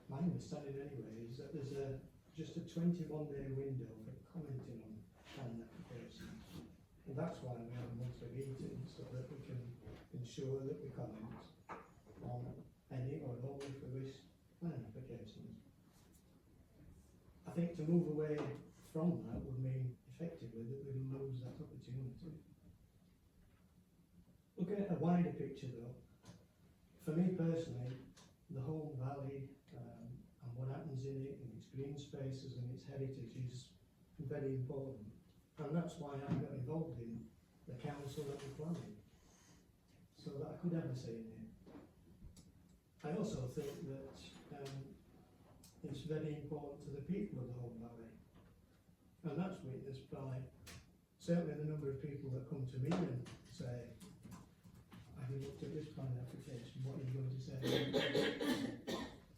my understanding anyway, is that there's just a 21-day window for commenting on planning applications. And that's why we have a monthly meeting, so that we can ensure that we comment on any or all refurbished planning applications. I think to move away from that would mean effectively that we lose that opportunity. Looking at a wider picture though, for me personally, the Holme Valley and what happens in it, and its green spaces and its heritage is very important. And that's why I got involved in the council and the planning, so that I could have a say in it. I also think that it's very important to the people of the Holme Valley, and that's witnessed by certainly the number of people that come to me and say, have you looked at this planning application, what are you going to say?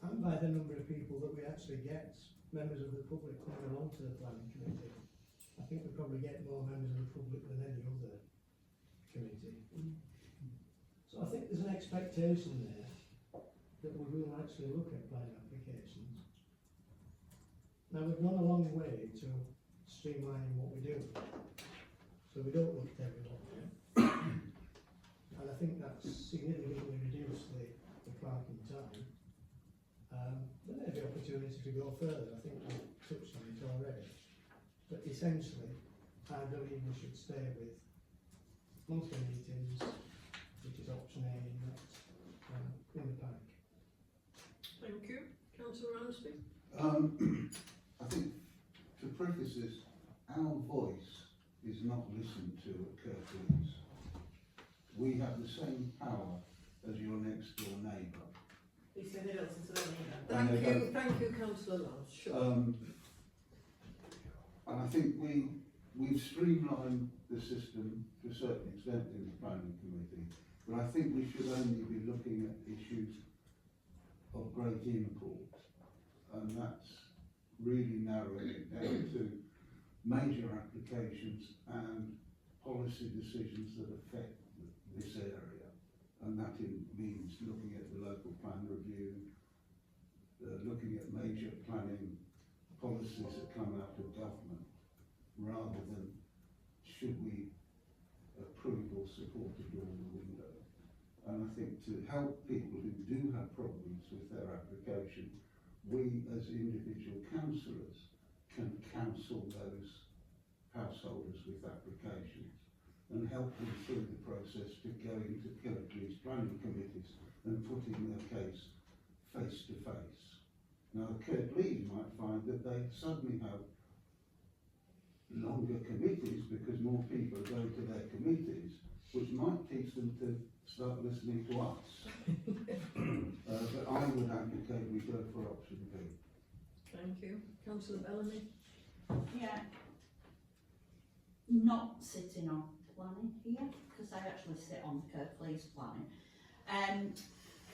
And by the number of people that we actually get, members of the public coming along to the planning committee. I think we probably get more members of the public than any other committee. So I think there's an expectation there that we will actually look at planning applications. Now we've gone a long way to streamlining what we do, so we don't look at every lot. And I think that's significantly reduced the clerking time. There may be opportunity to go further, I think we've touched on it already. But essentially, I believe we should stay with monthly meetings, which is option A in that, in the pack. Thank you. Councillor Ramsby. I think to preface this, our voice is not listened to at Kirklees. We have the same power as your next door neighbour. He said they don't listen to them either. Thank you, Councillor Lance. Sure. And I think we've streamlined the system to a certain extent in the planning committee, but I think we should only be looking at issues of great import, and that's really narrowing it down to major applications and policy decisions that affect this area, and that means looking at the local plan review, looking at major planning policies that come out of government, rather than should we approve or support a door in the window. And I think to help people who do have problems with their application, we as individual councillors can counsel those householders with applications and help them through the process to go into Kirklees planning committees and putting their case face to face. Now Kirklees might find that they suddenly have longer committees because more people go to their committees, which might teach them to start listening to us. But I would advocate we go for option B. Thank you. Councillor Bellamy. Yeah. Not sitting on planning here, because I actually sit on Kirklees planning.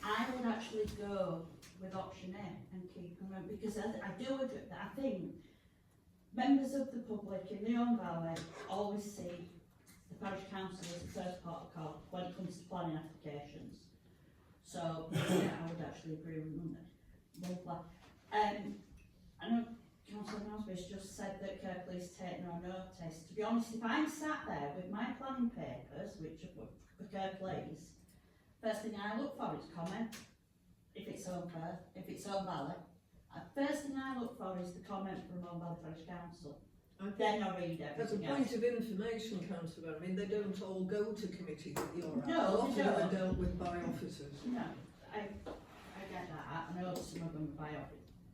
I would actually go with option A and keep them, because I do agree that I think members of the public in the Holme Valley always see the parish council as the first part of call when it comes to planning applications. So yeah, I would actually agree with Monday. I know Councillor Nosby's just said that Kirklees take no notice. To be honest, if I'm sat there with my planning papers, which are for Kirklees, first thing I look for is comment. If it's Holme Valley, first thing I look for is the comment from Holme Valley Parish Council. Then I read everything As a point of information, Councillor, I mean, they don't all go to committee that you're at. No, a lot of they them are don't. dealt with by officers. No, I get that. I know some of them are by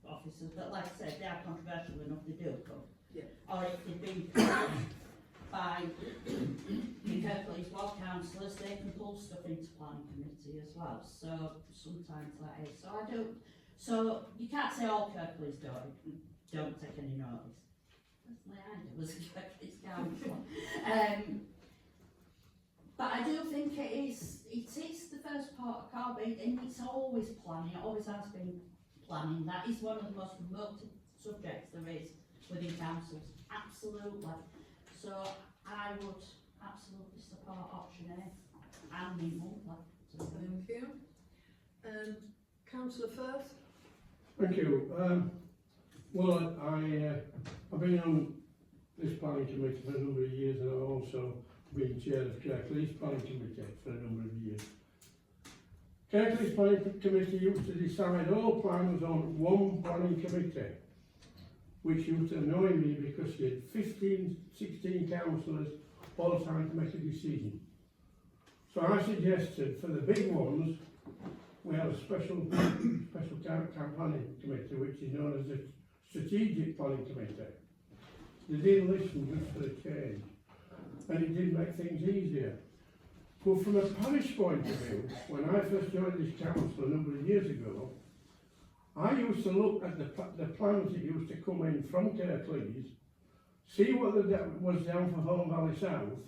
officers, but like I said, they are controversial enough, they do come. Yeah. Or if they've been pulled by the Kirklees ward councillors, they can pull stuff into planning committee as well. So sometimes that is. So I don't. So you can't say all Kirklees don't take any notice. personally I do as a Checklist councillor. But I do think it is the first part of car bait, and it's always planning, it always has been planning. That is one of the most remote subjects there is within councils, absolutely. So I would absolutely support option A and meet monthly. Thank you. Councillor Firth? Thank you. Well, I've been on this planning committee for a number of years, and I've also been chair of Checklist Planning Committee for a number of years. Checklist Planning Committee used to decide all plans on one planning committee, which used to annoy me because you had 15, 16 councillors all trying to make a decision. So I suggested for the big ones, we have a special planning committee, which is known as the strategic planning committee. They didn't listen just for a change, and it did make things easier. But from a parish point of view, when I first joined this council a number of years ago, I used to look at the plans that used to come in from Kirklees, see what was down for Holme Valley South,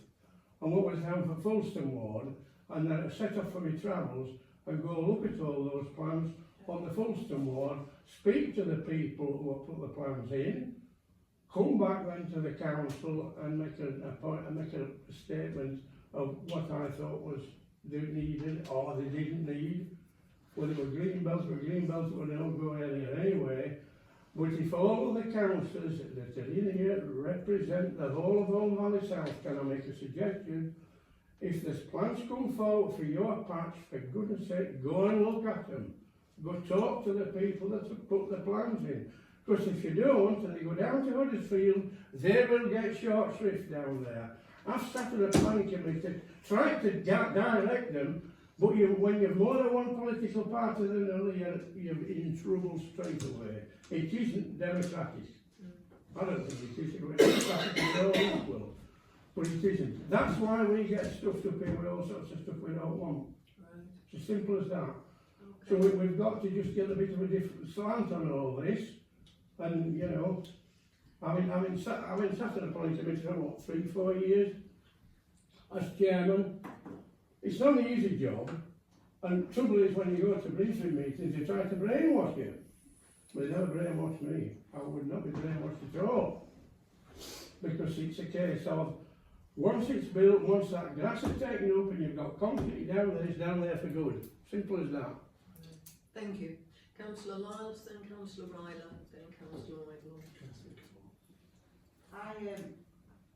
and what was down for Fulston Ward, and then set off for my travels and go look at all those plans on the Fulston Ward, speak to the people who have put the plans in, come back then to the council and make a statement of what I thought was they needed or they didn't need. Whether it were green belts that were no go area anyway. But if all of the councillors that are in here represent the whole of Holme Valley South, can I make a suggestion? If there's plans come forward for your patch, for goodness sake, go and look at them. Go talk to the people that have put the plans in. Because if you don't, and they go down to Huddersfield, they will get short shrift down there. I've sat in a planning committee, tried to direct them, but when you're more than one political party than another, you're in trouble straight away. It isn't democratic. I don't think it is. It's democratic in all equal, but it isn't. That's why we get stuffed up here with all sorts of stuff we don't want. Right. It's as simple as that. Okay. So we've got to just get a bit of a different slant on all this, and you know, I've been sat in a planning committee for what, 3-4 years as chairman. It's not an easy job, and the trouble is when you go to briefing meetings, they try to brainwash you. But they never brainwash me. I would not be brainwashed at all. Because it's a case of, once it's built, once that grass is taken up and you've got concrete down there, it's down there for good. Simple as that. Thank you. Councillor Lyles, then Councillor Ryder, then Councillor Whitelaw.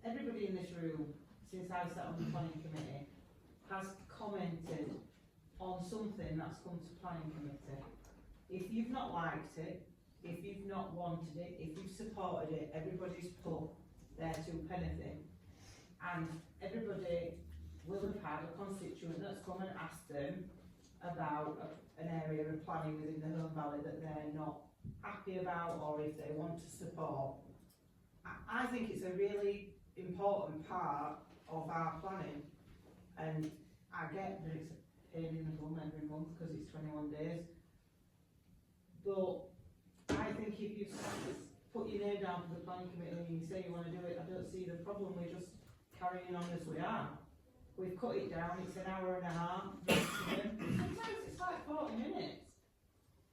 Everybody in this room, since I sat on the planning committee, has commented on something that's come to planning committee. If you've not liked it, if you've not wanted it, if you've supported it, everybody's put their 2 pennies in. And everybody will have had a constituent that's come and asked them about an area of planning within the Holme Valley that they're not happy about, or if they want to support. I think it's a really important part of our planning, and I get that it's a pain in the bum every month because it's 21 days. But I think if you put your name down for the planning committee and you say you want to do it, I don't see the problem with just carrying on as we are. We've cut it down, it's an hour and a half maximum. Sometimes it's like 40 minutes.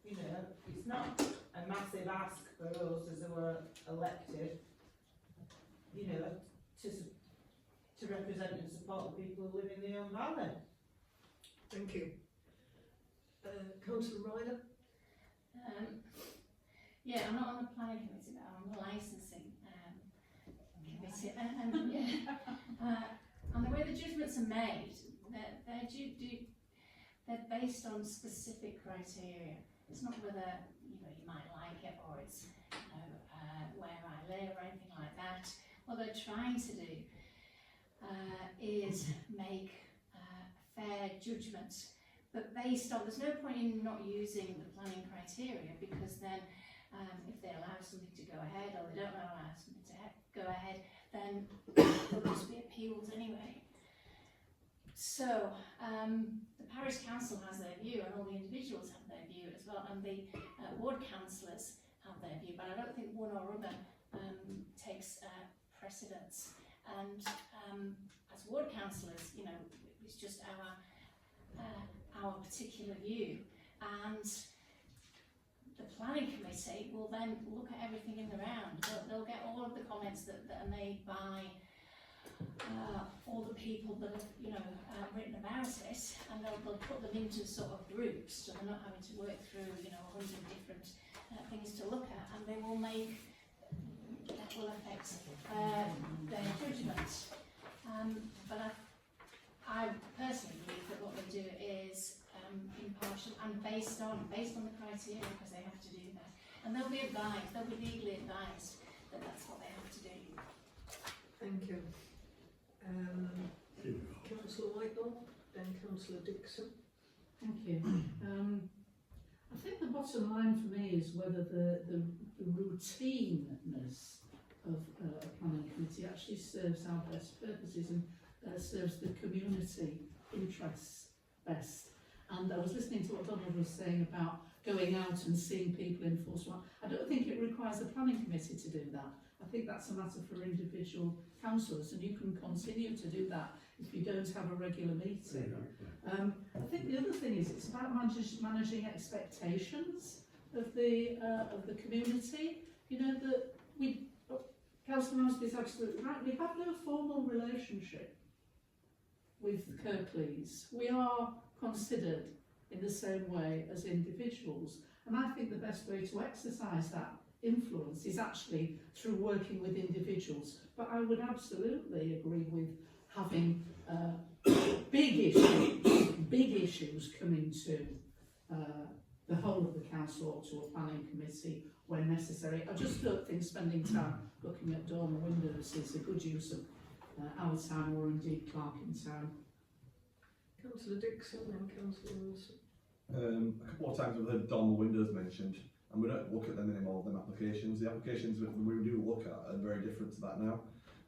You know, it's not a massive ask for us as who were elected, you know, to represent and support the people who live in the Holme Valley. Thank you. Councillor Ryder? Yeah, I'm not on the planning committee, but I'm on the licensing committee. And the way the judgments are made, they're based on specific criteria. It's not whether you might like it or it's where I live or anything like that. What they're trying to do is make fair judgments, but based on, there's no point in not using the planning criteria, because then if they allow something to go ahead or they don't allow something to go ahead, then there'll just be appeals anyway. So the parish council has their view, and all the individuals have their view as well, and the ward councillors have their view, but I don't think one or other takes precedence. And as ward councillors, you know, it's just our particular view. And the planning committee will then look at everything in the round. They'll get all of the comments that are made by all the people that have, you know, written about it, and they'll put them into sort of groups, so they're not having to work through, you know, 100 different things to look at, and they will make, that will affect their judgment. But I personally believe that what they do is impartial and based on the criteria, because they have to do that, and they'll be advised, they'll be legally advised that that's what they have to do. Thank you. Councillor Whitelaw, then Councillor Dixon. Thank you. I think the bottom line for me is whether the routineness of a planning committee actually serves our best purposes and serves the community interests best. And I was listening to what Donald was saying about going out and seeing people in force. I don't think it requires a planning committee to do that. I think that's a matter for individual councillors, and you can continue to do that if you don't have a regular meeting. I think the other thing is it's about managing expectations of the community. You know that Councillor Mosby is absolutely right. We have no formal relationship with Kirklees. We are considered in the same way as individuals, and I think the best way to exercise that influence is actually through working with individuals. But I would absolutely agree with having big issues coming to the whole of the council or to a planning committee when necessary. I just don't think spending time looking at dormer windows is a good use of our time, or indeed Clarkin Town. Councillor Dixon and Councillor Wilson. A couple of times we've heard dormer windows mentioned, and we don't look at them anymore, them applications. The applications that we do look at are very different to that now.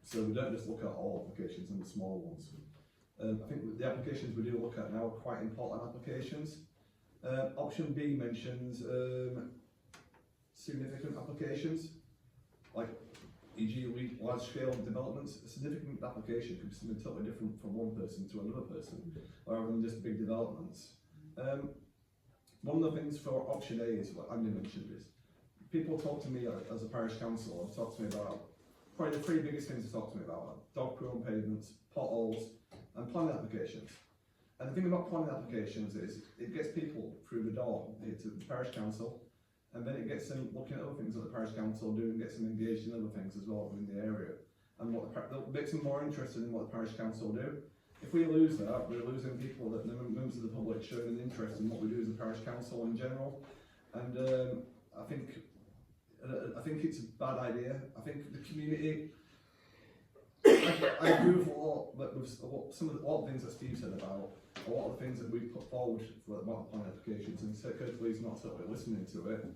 So we don't just look at all applications and the small ones. I think the applications we do look at now are quite important applications. Option B mentions significant applications, like e.g. large scale developments. A significant application could be something totally different from one person to another person, rather than just big developments. One of the things for option A is what Andy mentioned is, people talk to me as a parish council, and talk to me about, probably the three biggest things they talk to me about are dog poo on pavements, potholes, and planning applications. And the thing about planning applications is, it gets people through the door to the parish council, and then it gets them looking at other things that the parish council do, and gets them engaged in other things as well in the area. And what makes them more interested in what the parish council do. If we lose that, we're losing people, that members of the public showing an interest in what we do as a parish council in general. And I think it's a bad idea. I think the community, I agree with a lot of things that Steve said about a lot of the things that we put forward for about planning applications, and Kirklees not totally listening to it.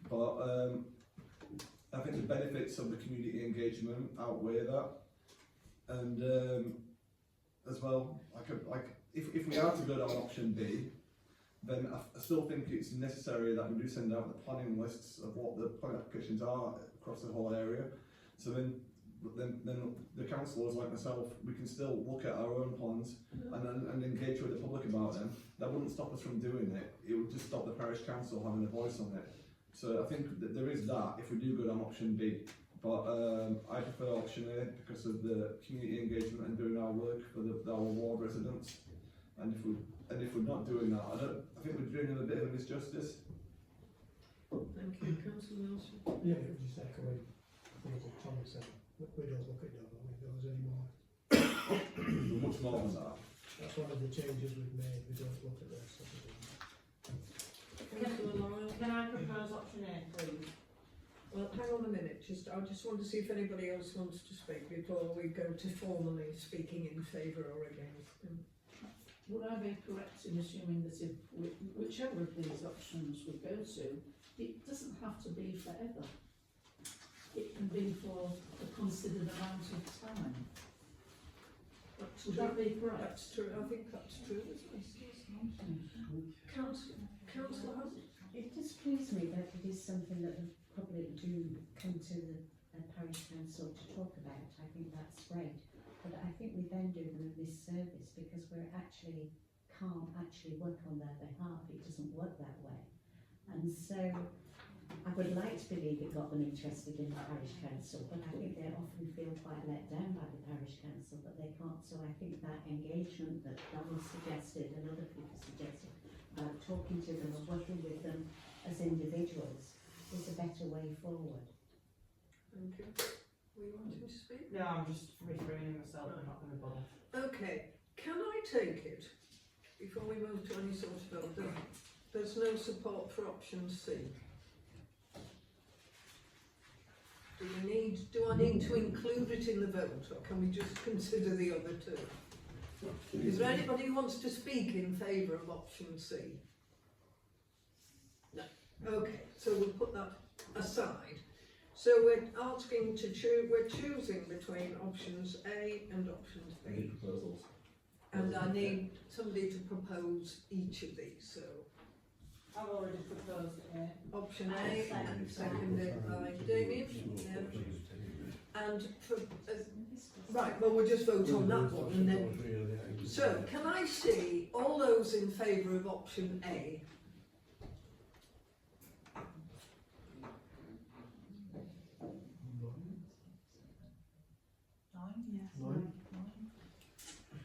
But I think the benefits of the community engagement outweigh that. And as well, if we are to go down option B, then I still think it's necessary that we do send out the planning lists of what the planning applications are across the whole area. So then the councillors like myself, we can still look at our own plans and engage with the public about them. That wouldn't stop us from doing it. It would just stop the parish council having a voice on it. So I think that there is that if we do go down option B. But I prefer option A because of the community engagement and doing our work for our ward residents. And if we're not doing that, I think we're doing them a bit of a misjustice. Thank you, Councillor Wilson. Yeah, it was just echoing things that Tom said. We don't look at dormer windows anymore. We're much more than that. That's one of the changes we've made. We don't look at those sort of things. Councillor Laurel. Can I propose option A, please? Well, hang on a minute. I just want to see if anybody else wants to speak before we go to formally speaking in favour or against them. Would I be correct in assuming that if whichever of these options we go to, it doesn't have to be forever? It can be for a considered amount of time. Would that be correct? That's true. I think that's true, isn't it? Councillor Hunt. It does please me that it is something that the public do come to the a parish council to talk about, I think that's great. But I think we then do them a disservice because we actually can't actually work on their behalf. It doesn't work that way. And so I would like to believe it got them interested in the parish council, but I think they often feel quite let down by the parish council that they can't. So I think that engagement that Donald suggested and other people suggested about talking to them and working with them as individuals is a better way forward. Thank you. Were you wanting to speak? No, I'm just refraining myself, I'm not going to bother. Okay, can I take it, before we move to any sort of vote, that there's no support for option C? Do I need to include it in the vote, or can we just consider the other two? Is there anybody who wants to speak in favour of option C? No. Okay, so we'll put that aside. So we're asking to choose, we're choosing between options A and options B. Any proposals? And I need somebody to propose each of these, so I've already proposed it. option A, seconded by Damien. And for, right, well, we'll just vote on that one and then. So, can I see all those in favour of option A?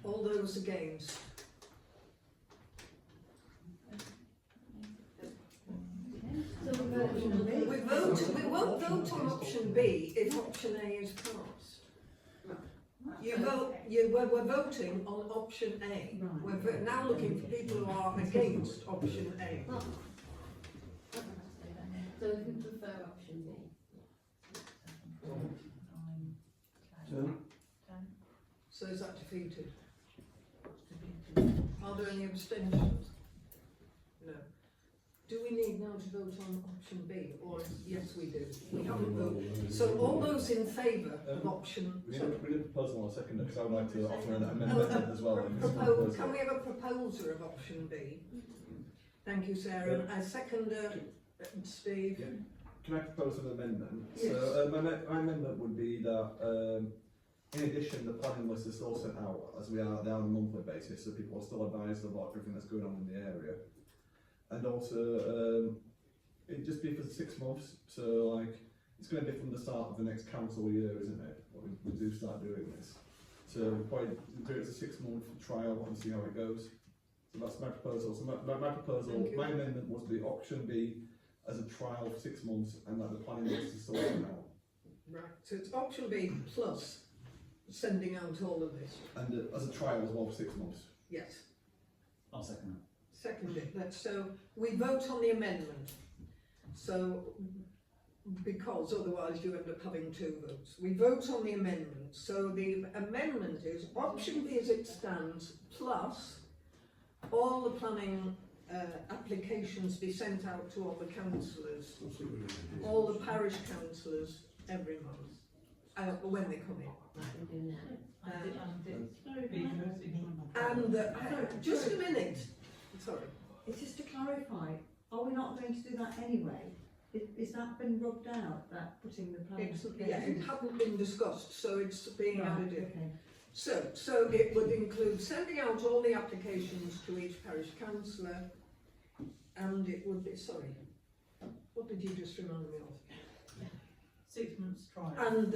All those against? We won't vote on option B if option A is passed. We're voting on option A. We're now looking for people who are against option A. So we prefer option B. So is that defeated? Are there any abstentions? No. Do we need now to vote on option B, or yes we do? We haven't voted. So all those in favour of option... We need a proposal on a second, because I would like to offer an amendment as well. Can we have a proposer of option B? Thank you, Sarah. I second Steve. Yeah. Can I propose an amendment? Yes. So my amendment would be that in addition, the planning list is still sent out as they are on a monthly basis, so people are still advised about everything that's going on in the area. And also, it'd just be for 6 months, so like, it's going to be from the start of the next council year, isn't it? When we do start doing this. So we'll probably do it as a 6-month trial and see how it goes. So that's my proposal. So my proposal, my amendment was to be option B as a trial for 6 months, and that the planning list is still sent out. Right, so it's option B plus sending out all of this. And as a trial as well for 6 months. Yes. I'll second that. Seconded. So we vote on the amendment. So, because otherwise you end up having 2 votes. We vote on the amendment. So the amendment is option B as it stands, plus all the planning applications be sent out to all the councillors, all the parish councillors every month, when they come in. And just a minute. Sorry. It's just to clarify, are we not going to do that anyway? Is that been rubbed out, that putting the planning application? Yeah, it hadn't been discussed, so it's being added in. Okay. So it would include sending out all the applications to each parish councillor, and it would be, sorry, what did you just remind me of? 6 months trial. And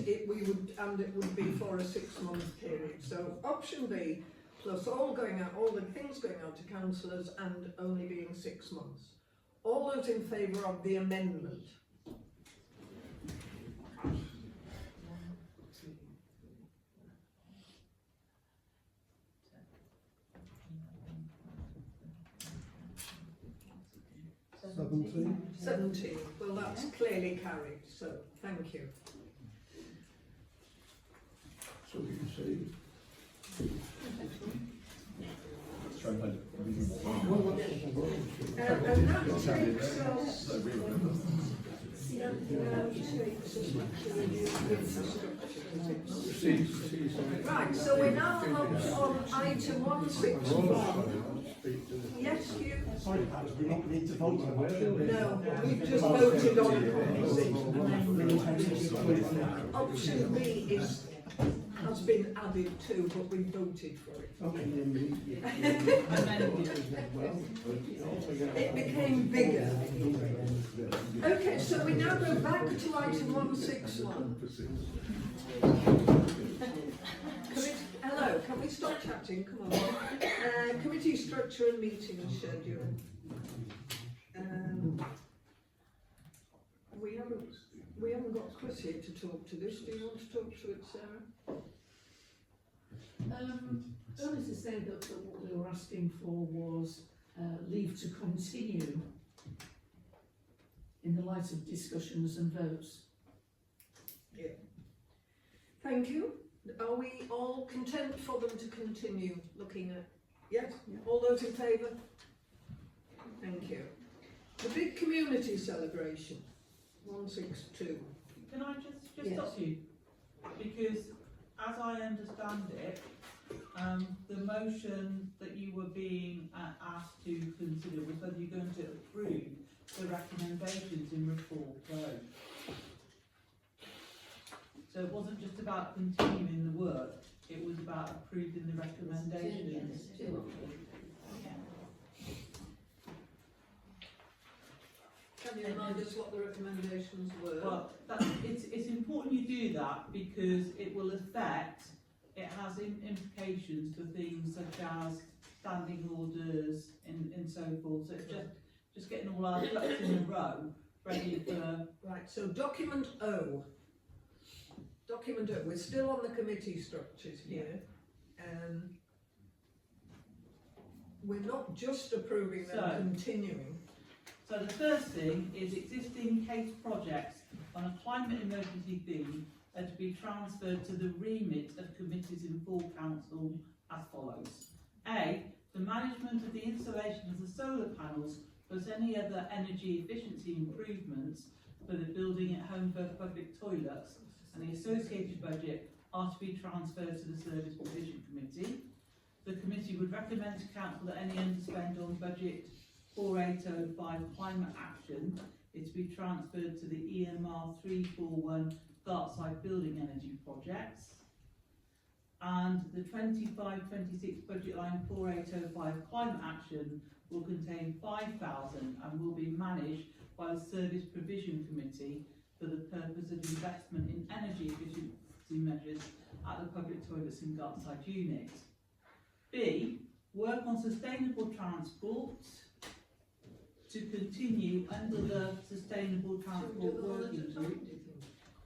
it would be for a 6-month period. So option B plus all the things going out to councillors and only being 6 months. All those in favour of the amendment? Seventeen. 17. Well, that's clearly carried, so thank you. So we can see. Let's try and find a reasonable And that takes us... No, really. That takes us to the infrastructure adopted, is it not? Right, so we're now on item 161. Yes, you? Sorry, perhaps we don't need to vote on option B. No, we've just voted on it. Option B has been added to, but we voted for it. It became bigger. Okay, so we now go back to item 161. Hello, can we stop chatting? Come on. Committee structure and meeting schedule. We haven't got Chris here to talk to this. Do you want to talk to it, Sarah? Only to say that what we were asking for was leave to continue in the light of discussions and votes. Yeah. Thank you. Are we all content for them to continue looking at? Yes? All those in favour? Thank you. The big community celebration, 162. Can I just Yes. stop you? Because as I understand it, the motion that you were being asked to consider was whether you're going to approve the recommendations in report code. So it wasn't just about continuing the work, it was about approving the recommendations. Can you remind us what the recommendations were? Well, it's important you do that because it will affect, it has implications for things such as standing orders and so forth. So it's just getting all our ducks in a row, ready for... Right, so document O. Document O, we're still on the committee structures here. We're not just approving them continuing. So the first thing is existing case projects on a climate emergency theme are to be transferred to the remit of committees in full council as follows. A, the management of the installation of the solar panels plus any other energy efficiency improvements for the building at home for public toilets and the associated budget are to be transferred to the Service Provision Committee. The committee would recommend to council that any underspend on budget 4805 climate action is to be transferred to the EMR 341 Gartside building energy projects. And the 25-26 budget line 4805 climate action will contain 5,000 and will be managed by the Service Provision Committee for the purpose of investment in energy efficiency measures at the public toilets in Gartside unit. B, work on sustainable transport to continue under the Sustainable Transport Working Group.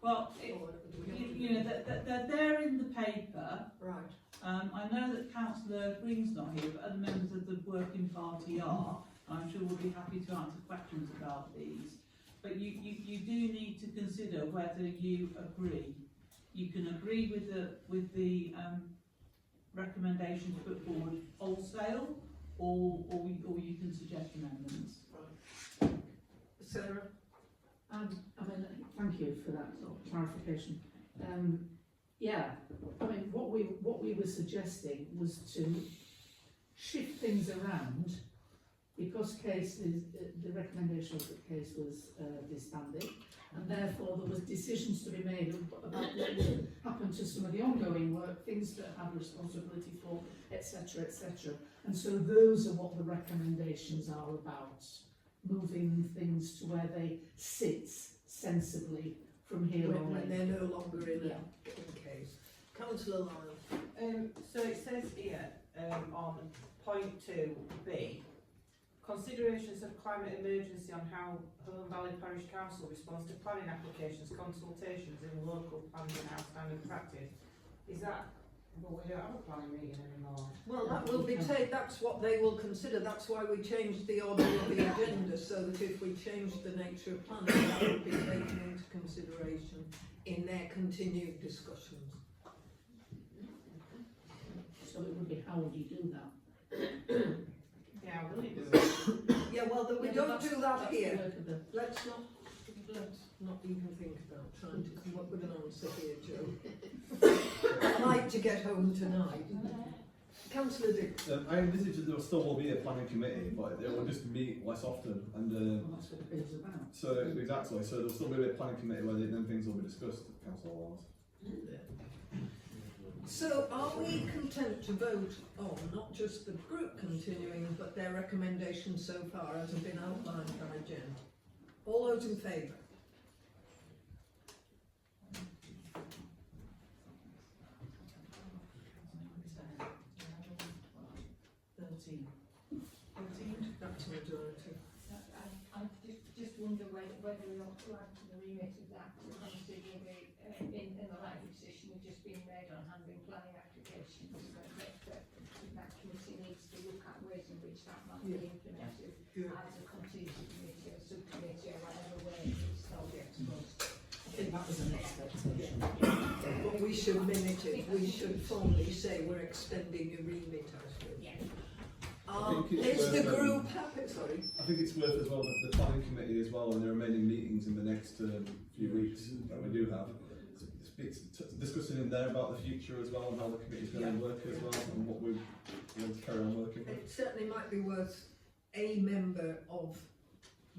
Well, they're there in the paper. Right. I know that Councillor Green's not here, but other members of the working party are. I'm sure we'll be happy to answer questions about these. But you do need to consider whether you agree. You can agree with the recommendations put forward wholesale, or you can suggest amendments. Right. Sarah? Thank you for that sort of clarification. What we were suggesting was to shift things around because the recommendation of the case was disbanded, and therefore there was decisions to be made about what would happen to some of the ongoing work, things that have responsibility for, etc., etc. And so those are what the recommendations are about, moving things to where they sit sensibly from here on. When they're no longer in case. Councillor Lyon. So it says here on point 2B, considerations of climate emergency on how Holme Valley Parish Council responds to planning applications, consultations in local planning and outstanding practice. Is that, well, we don't have a planning meeting anymore. Well, that will be that's what they will consider. That's why we changed the order of the agenda, so that if we changed the nature of planning, that would be taken into consideration in their continued discussions. So it would be, how would you do that? Yeah, will you do it? Yeah, well, we don't do that here. The Let's not even think about trying to come up up with an answer here, Joe. I'd like to get home tonight. Councillor Dick. I envisage that there still will be a planning committee, but it will just meet less often, and Well, that's what the bill's about. so exactly. So there'll still be a planning committee where then things will be discussed at council levels. So are we content to vote on not just the group continuing, but their recommendations so far as have been outlined by Jen? All those in favour? That's a majority. I just wonder whether we ought to add to the remit of that, considering in the likely position we've just been made on handling planning applications, that committee needs to look at ways in which that might be implemented as a contingency committee or subcommittee or whatever way it's still exposed. I think that was an expectation. But we should minute it, we should formally say we're extending a remit, I suppose. Yeah. Is the group happy? Sorry. I think it's worth as well that the planning committee as well, and the remaining meetings in the next few weeks that we do have, it's discussing in there about the future as well and how the committee's going to work as well and what we want to carry on working with. It certainly might be worth a member of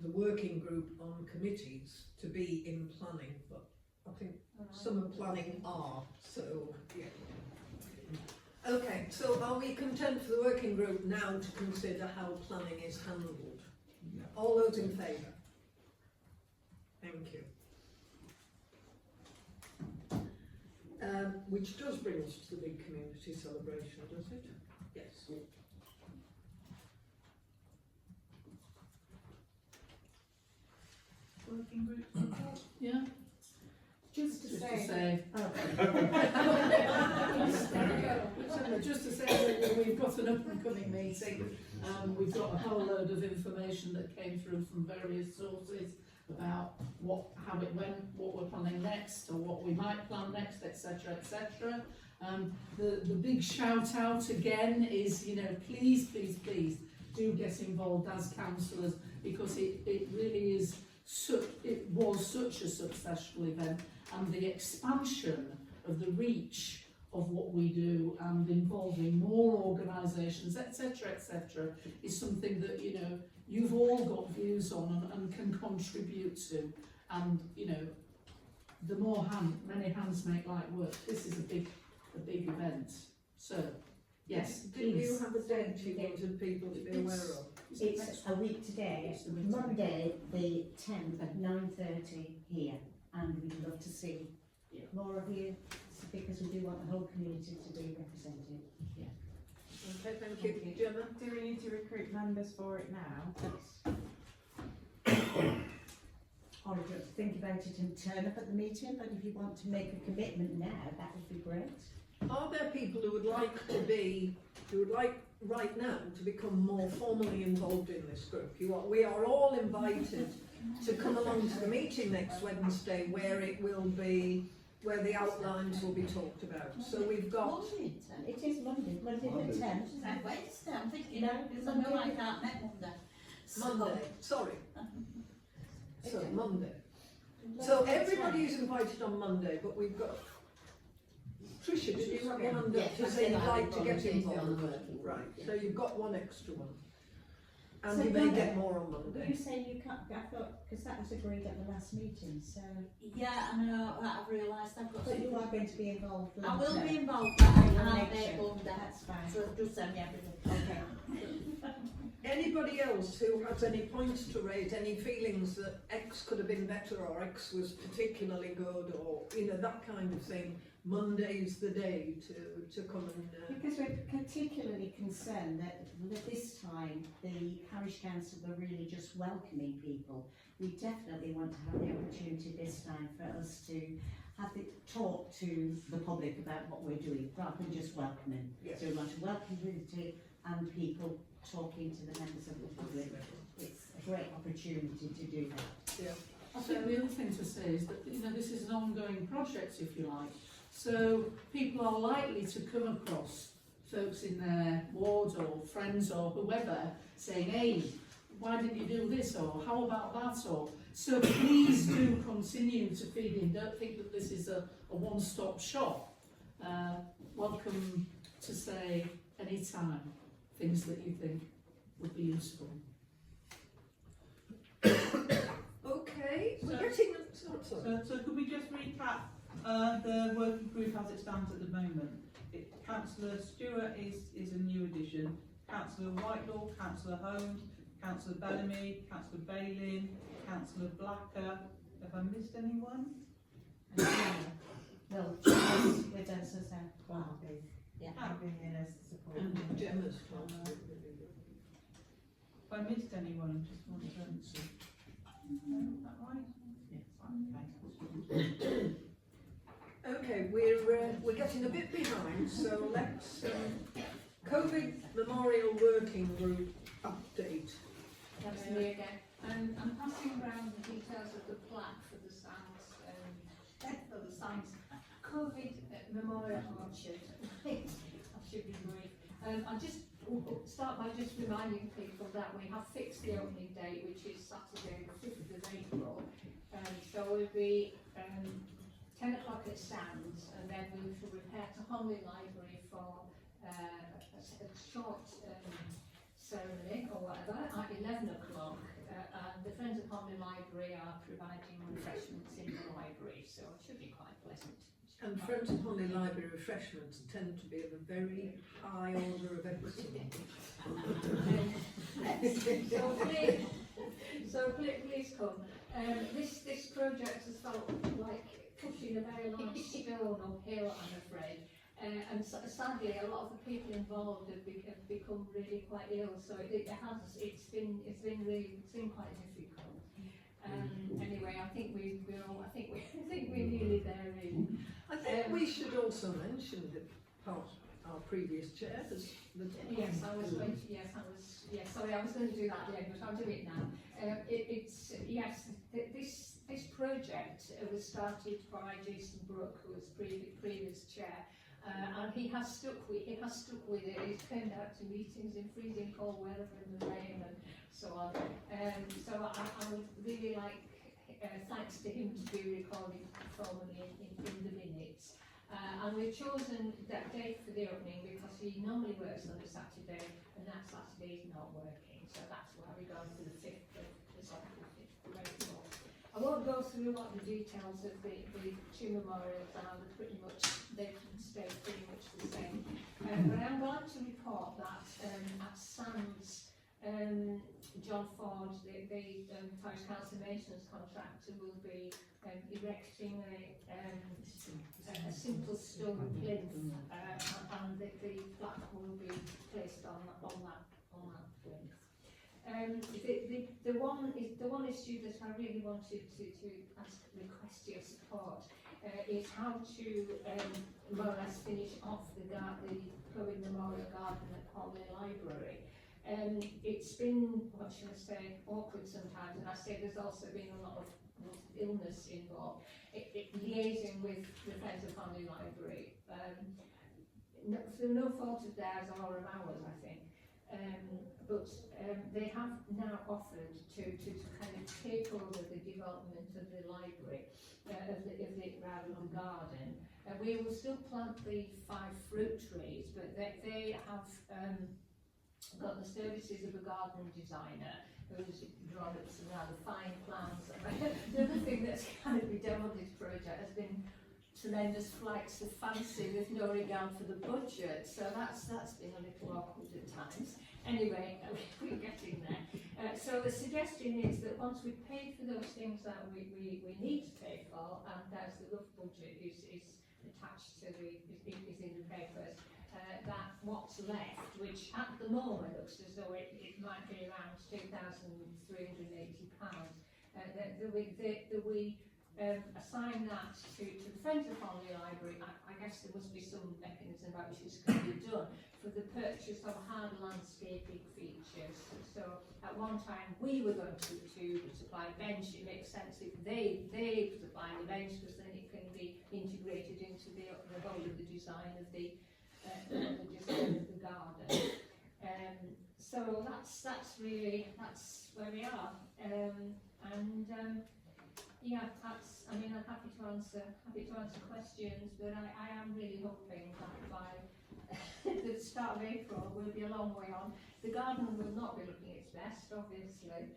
the working group on committees to be in planning, but I think some of planning are, so yeah. Okay, so are we content for the working group now to consider how planning is handled? Yeah. All those in favour? Thank you. Which does bring us to the big community celebration, does it? Yes. Working group report? Yeah. Just to Just say, to say. Oh. Just to say that we've got an up and coming meeting. We've got a whole load of information that came through from various sources about how it went, what we're planning next, or what we might plan next, etc., etc. The big shout out again is, please do get involved as councillors, because it really is it was such a successful event, and the expansion of the reach of what we do and involving more organisations, etc., is something that you've all got views on and can contribute to. And the more many hands make light work. This is a big event. So yes, Did please. you have a date you wanted people to be aware of? it's a week today, Monday the 10th at 9:30 here, and we'd love to see more of you, because we do want the whole community to be represented. Okay, thank you. Gemma? Do we need to recruit members for it now? Or just think about it and turn up at the meeting, but if you want to make a commitment now, that would be great. Are there people who would like right now to become more formally involved in this group? We are all invited to come along to the meeting next Wednesday, where the outlines will be talked about. So we've got. It is Monday the 10th. Wednesday, I'm thinking, because I know I can't make Monday. Monday, sorry. So Monday. So everybody is invited on Monday, but we've got. Tricia, did you have your hand up to say you'd like to get involved? Right, so you've got one extra one. And So you may Monday, get more on Monday. You say you can't, I thought, because that was agreed at the last meeting, so. Yeah, I know, that I've realised I've got But to. you are going to be involved. I will later. be involved, but I We'll can't make make sure. Monday. That's fine. So just send me everything. Okay. Anybody else who has any points to raise, any feelings that X could have been better or X was particularly good, or that kind of thing? Monday's the day to come and. Because we're particularly concerned that this time the parish council were really just welcoming people. We definitely want to have the opportunity this time for us to have the talk to the public about what we're doing, rather than just welcoming. Yes. So we want to welcome community and people talking to the members of the public. It's a great opportunity to do that. Yeah. I think the other thing to say is that this is an ongoing project, if you like. So people are likely to come across folks in their ward or friends or whoever saying, hey, why didn't you do this, or how about that, or, so please do continue to feed in, don't think that this is a one-stop shop. Welcome to say anytime things that you think would be useful. Okay, we're getting, sorry. So could we just recap the working group as it stands at the moment? Councillor Stewart is a new addition, Councillor Whitelaw, Councillor Holme, Councillor Bellamy, Councillor Bailey, Councillor Blacker. Have I missed anyone? Well, Charles with us as a Yeah, I've been in as support. And Gemma's from. If I missed anyone, just want to answer. No, is that right? Yes. Okay. Okay, we're getting a bit behind, so let's COVID Memorial Working Group update. That's me again. I'm passing around the details of the plaque for the signs, COVID Memorial Orchard. I should be brief. I'll just start by just reminding people that we have fixed the opening date, which is Saturday the 5th of April. So we'll be 10 o'clock at Sands, and then we shall repair to Holme Library for a short ceremony or whatever at 11 o'clock. And the Friends of Holme Library are providing refreshments in the library, so it should be quite pleasant. And Friends of Holme Library refreshments tend to be of a very high order of excellence. So please come. This project has felt like pushing a very large stone uphill, I'm afraid. And sadly, a lot of the people involved have become really quite ill. So it's been quite difficult. Anyway, I think we're nearly there. Really. I think we should also mention that our previous chair has. I was going to. Sorry, I was going to do that later, but I'll do it now. This project was started by Jason Brooke, who was previous chair. And he has stuck with it. He's turned out to meetings in freezing cold weather in the rain and so on. So I would really like thanks to him to be recorded formally in the minutes. And we've chosen that date for the opening because he normally works on a Saturday, and that Saturday is not working. So that's why we're going for the 5th of April. I won't go through what the details of the two memorials are. They're pretty much, they stay pretty much the same. But I'm glad to report that at Sands, John Ford, the Parish Council maintenance contractor, will be erecting a simple stone plinth, and the plaque will be placed on that plinth. The one issue that I really wanted to request your support is how to more or less finish off the Chloe Memorial Garden at Holme Library. It's been, what shall I say, awkward sometimes, and I say there's also been a lot of illness involved. Liaising with the Friends of Holme Library, through no fault of theirs or of ours, I think. But they have now offered to kind of take over the development of the library, of the garden. We will still plant the 5 fruit trees, but they have got the services of a garden designer who's drawn up some rather fine plans. The other thing that's kind of been done on this project has been tremendous flights of fancy with no regard for the budget, so that's been a little awkward at times. Anyway, we're getting there. So the suggestion is that once we've paid for those things that we need to pay for, and there's the rough budget is attached to is in the papers, that what's left, which at the moment looks as though it might be around £2,380, that we assign that to the Friends of Holme Library. I guess there must be some mechanism by which this can be done for the purchase of hard landscaping features. So at one time we were going to supply a bench. It makes sense if they supply the bench, because then it can be integrated into the whole of the design of the garden. So that's really, that's where we are. Yeah, that's, I mean, I'm happy to answer questions, but I am really hoping that by the start of April we'll be a long way on. The garden will not be looking its best, obviously.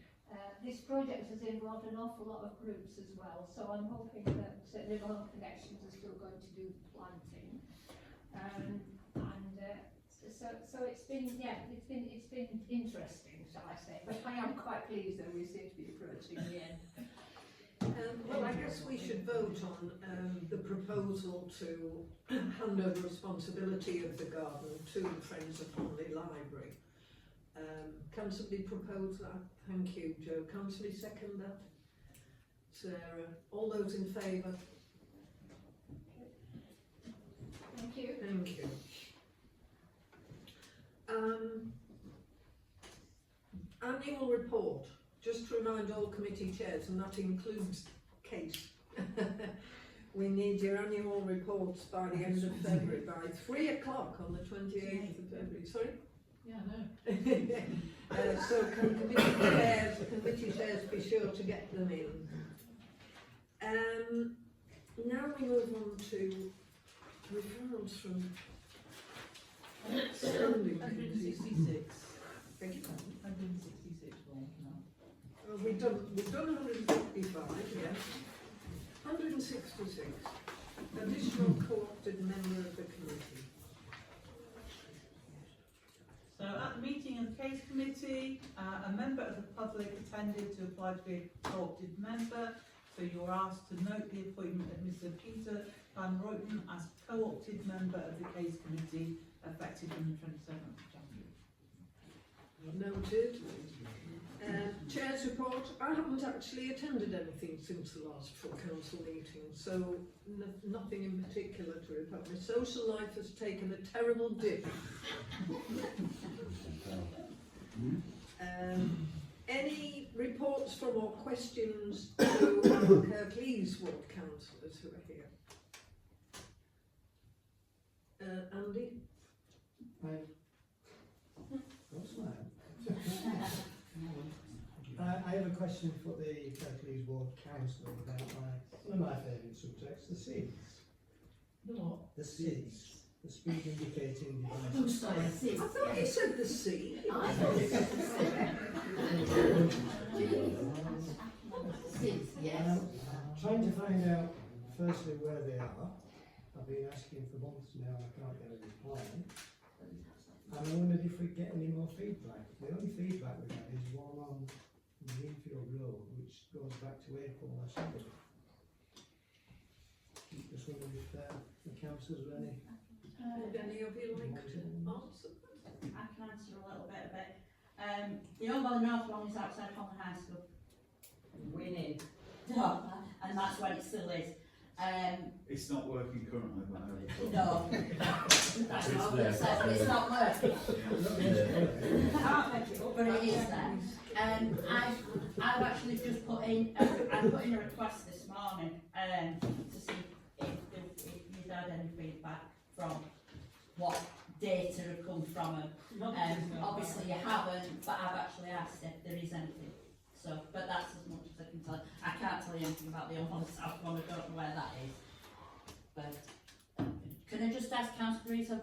This project has involved an awful lot of groups as well, so I'm hoping that Live Home Connections are still going to do planting. So it's been, yeah, it's been interesting, shall I say, but I am quite pleased that we seem to be approaching the end. Well, I guess we should vote on the proposal to hand over responsibility of the garden to the Friends of Holme Library. Can somebody propose that? Thank you, Joe. Can somebody second that? Sarah. All those in favour? Thank you. Thank you. Annual report. Just to remind all committee chairs, and that includes Kate. We need your annual reports by the end of February, by 3 o'clock on the 28th of February. Sorry? Yeah, no. So can committee chairs be sure to get them in. Now we move on to referrals from standing committees. 166. Beg your pardon? 166 one, no. We've done 155, yes. 166. Additional co-opted member of the committee. So at the meeting of the case committee, a member of the public attended to apply to be a co-opted member. So you're asked to note the appointment of Mr. Peter Van Rooyen as co-opted member of the case committee, effective on the 27th of January. Noted. Chair's report. I haven't actually attended anything since the last full council meeting, so nothing in particular to report. My social life has taken a terrible dip. Any reports from or questions to Kirklees ward councillors who are here? Andy? I have a question for the Kirklees Ward Council about one of my favourite subjects, the seeds. The what? The seeds. The speed indicating Oh, devices. sorry, seeds. I thought you said the sea. I thought it said seeds, yes. Trying to find out firstly where they are. I've been asking for months now and I can't get a reply. And I wondered if we get any more feedback. The only feedback we've had is one on Greenfield Road, which goes back to April last year. Just wondered if the councillors were any. Would any of you like to answer? I can answer a little bit of it. You know, well, the North one is outside Holme High School. Winning. No, and that's when it still is. It's not working currently, but I have No, that's what I'm going to say, but it's not working. Can't make it up, but it is there. I've actually just put in, I put in a request this morning to see if you'd had any feedback from what data had come from them. Obviously you haven't, but I've actually asked if there is anything. So, but that's as much as I can tell. I can't tell you anything about the other South one, I don't know where that is. But can I just ask Councillor Rees, has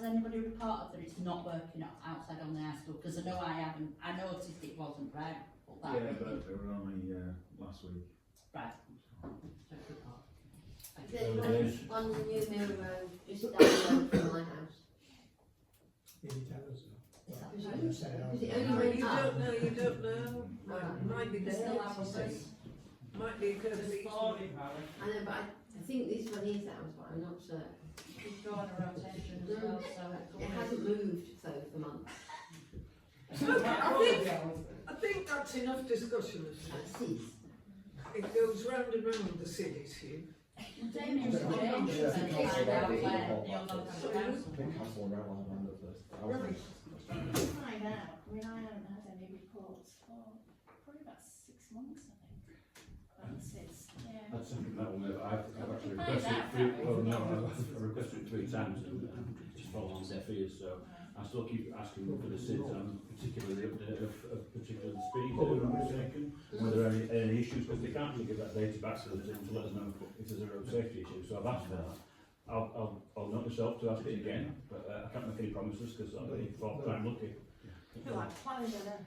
anybody reported that it's not working outside on the high school? Because I know I haven't, I noticed it wasn't right. But yeah, but they were only last week. Right. On the new mill road, just down the road from my house. Can you tell us? Is it No, only you went up? don't know, you don't know. Might be there. Might be a Kirklees. I know, but I think this one is ours, but I'm not certain. It's going on a rotation as well, so It hasn't moved though for months. I think that's enough discussion. That's it. It goes round and round the cities here. Damien's changed and find out where the other council. Right. Find out. I mean, I haven't had any reports for probably about 6 months, I think. That's it. Yeah. That's something that will never, I've actually Find requested out, it 3, can't we? well no, I've requested it 3 times and just fallen on deaf ears, so I still keep asking them for the SIDS and particularly the update of particular speeds that are taken, whether there are any issues, because they can't really give that data back to us to let us know if there's a road safety issue. So I've asked for that. I'll note myself to ask it again, but I can't make any promises because I'm the fourth time lucky. I feel like planning there.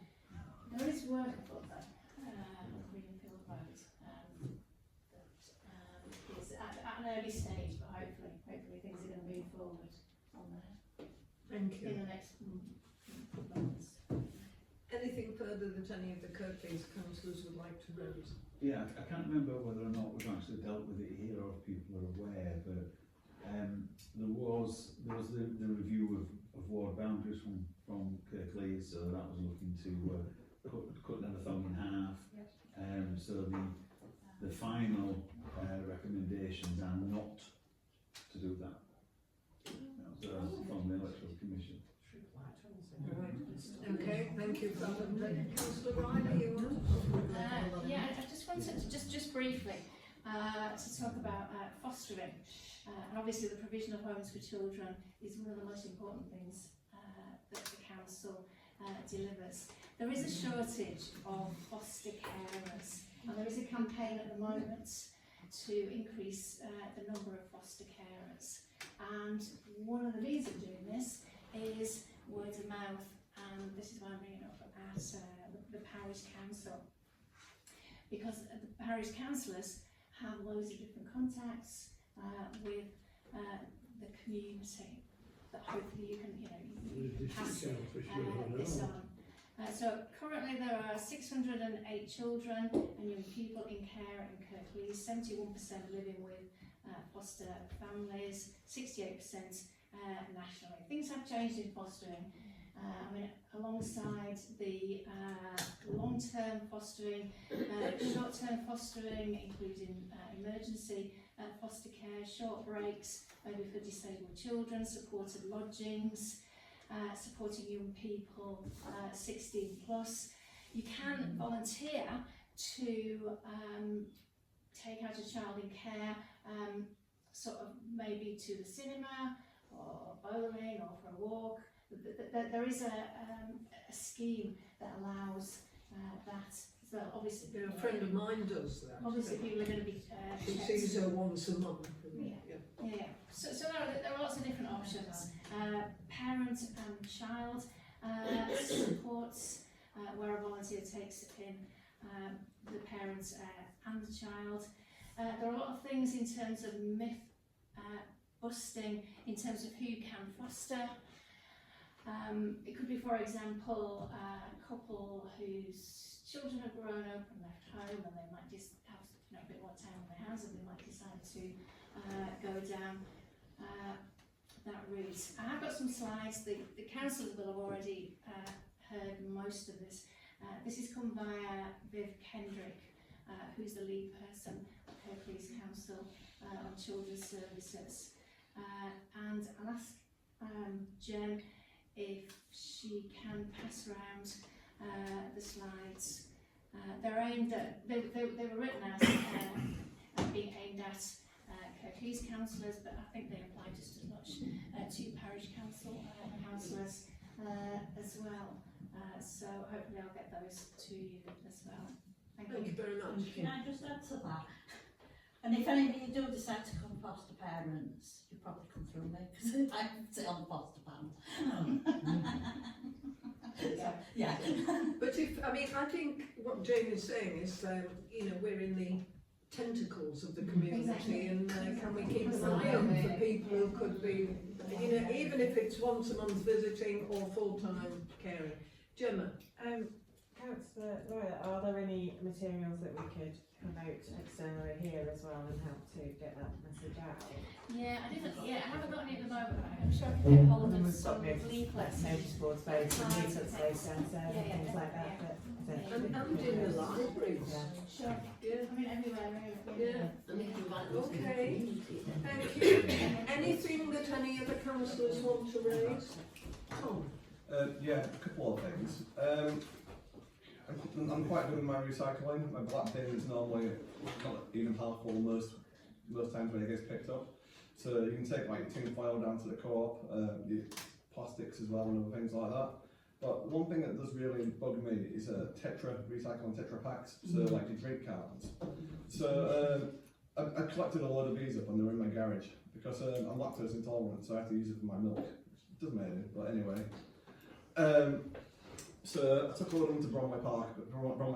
There is work above that, Greenfield Road, that is at an early stage, but hopefully things are going to move forward on there Thank you. in the next months. Anything further that any of the Kirklees councillors would like to raise? Yeah, I can't remember whether or not we've actually dealt with it here or if people are aware, but there was the review of ward boundaries from Kirklees, so that was looking to cut Netherthorne in half. Yes. So the final recommendations are not to do that. That was from the Electoral Commission. Right. Okay, thank you for that. Councillor Riley, you want Yeah, I just wanted to just briefly to talk about fostering. And obviously the provision of homes for children is one of the most important things that the council delivers. There is a shortage of foster carers, and there is a campaign at the moment to increase the number of foster carers. And one of the means of doing this is word of mouth, and this is why I'm bringing it up at the parish council, because the parish councillors have loads of different contacts with the community that hopefully you can, you pass this on. So currently there are 608 children and young people in care in Kirklees, 71% living with foster families, 68% nationally. Things have changed in fostering. I mean, alongside the long-term fostering, short-term fostering, including emergency foster care, short breaks, maybe for disabled children, supported lodgings, supporting young people 16 plus. You can volunteer to take out a child in care, sort of maybe to the cinema or bowling or for a walk. There is a scheme that allows that. So obviously, a friend of mine does that. Obviously, people are going to be. She sees her once a month. Yeah. So there are lots of different options. Parent and child supports, where a volunteer takes in the parent and the child. There are a lot of things in terms of myth busting, in terms of who can foster. It could be, for example, a couple whose children have grown up and left home, and they might just have a bit more time on their hands, and they might decide to go down that route. I have got some slides. The councillors will have already heard most of this. This has come via Viv Kendrick, who's the lead person at Kirklees Council on Children's Services. And I'll ask Jen if she can pass around the slides. They're aimed at, they were written as being aimed at Kirklees councillors, but I think they apply just as much to parish councillors as well. So hopefully I'll get those to you as well. Thank you very much. Can I just add to that? And if any of you do decide to come foster parents, you probably come through me, because I sit on the foster panel. Yeah. But I think what Jane is saying is, we're in the tentacles of the community, and can we keep an eye on for people who could be, even if it's once a month visiting or full-time caring. Gemma. Councillor Roy, are there any materials that we could promote externally here as well and help to get that message out? Yeah, I haven't got any at the moment, but I'm sure I can get hold of some leaflets. Notice board space and meetup space downstairs and things like that. And in the libraries. Sure. Yeah. I mean, everywhere really. Yeah. Okay. Thank you. Anything that any other councillors want to raise? Tom. Yeah, a couple of things. I'm quite good with my recycling. My black bin is normally not even half full most times when it gets picked up. So you can take like tin foil down to the co-op, you plastics as well and other things like that. But one thing that does really bug me is recycling Tetra packs, so like your drink cartons. So I collected a load of these up and they're in my garage because I'm lactose intolerant, so I have to use it for my milk. It doesn't matter, but anyway. So I took a load of them to Bromley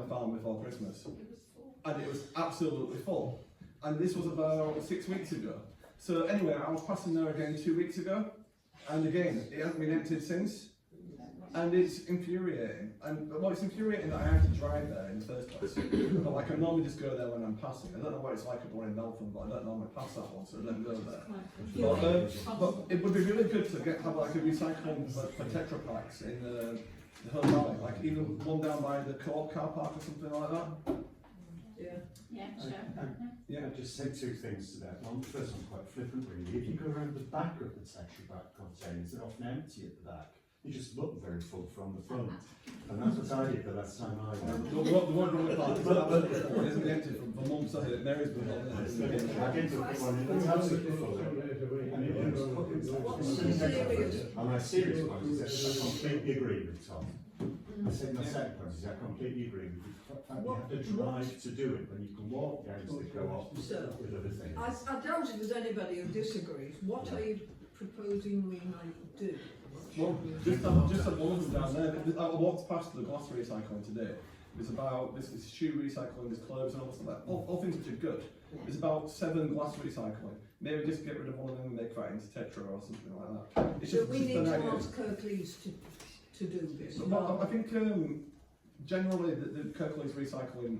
Farm before Christmas, and it was absolutely full. And this was about 6 weeks ago. So anyway, I was passing there again 2 weeks ago, and again, it hasn't been emptied since. And it's infuriating. And well, it's infuriating that I have to drive there in the first place. But like I normally just go there when I'm passing. I don't know what it's like up in Belfast, but I don't normally pass that one, so I don't go there. But it would be really good to have like a recycling for Tetra packs in the Holme Valley, like even one down by the Co-op car park or something like that. Yeah, Yeah, I'd just say two things to that. One, the first one's quite flippant really. If you go around the back of the Tetra Pak containers, they're often empty at the back. They just look very full from the front. And that's what I did the last time I went. The one from the park isn't empty from months ahead at Marysville. I get to the one, it's absolutely full. And my serious point is that I completely agree with Tom. I said my second point is I completely agree with you. You have to drive to do it when you can walk down to the co-op with other things. I doubt if there's anybody who disagrees. What are you proposing we might do? Well, just have one of them down there. I walked past the glass recycling today. It's about this shoe recycling, this clothes and all stuff like that. All things which are good. There's about 7 glass recycling. Maybe just get rid of one of them and make that into Tetra or something like that. It's so we need to ask Kirklees to do this. Well, I think generally the Kirklees recycling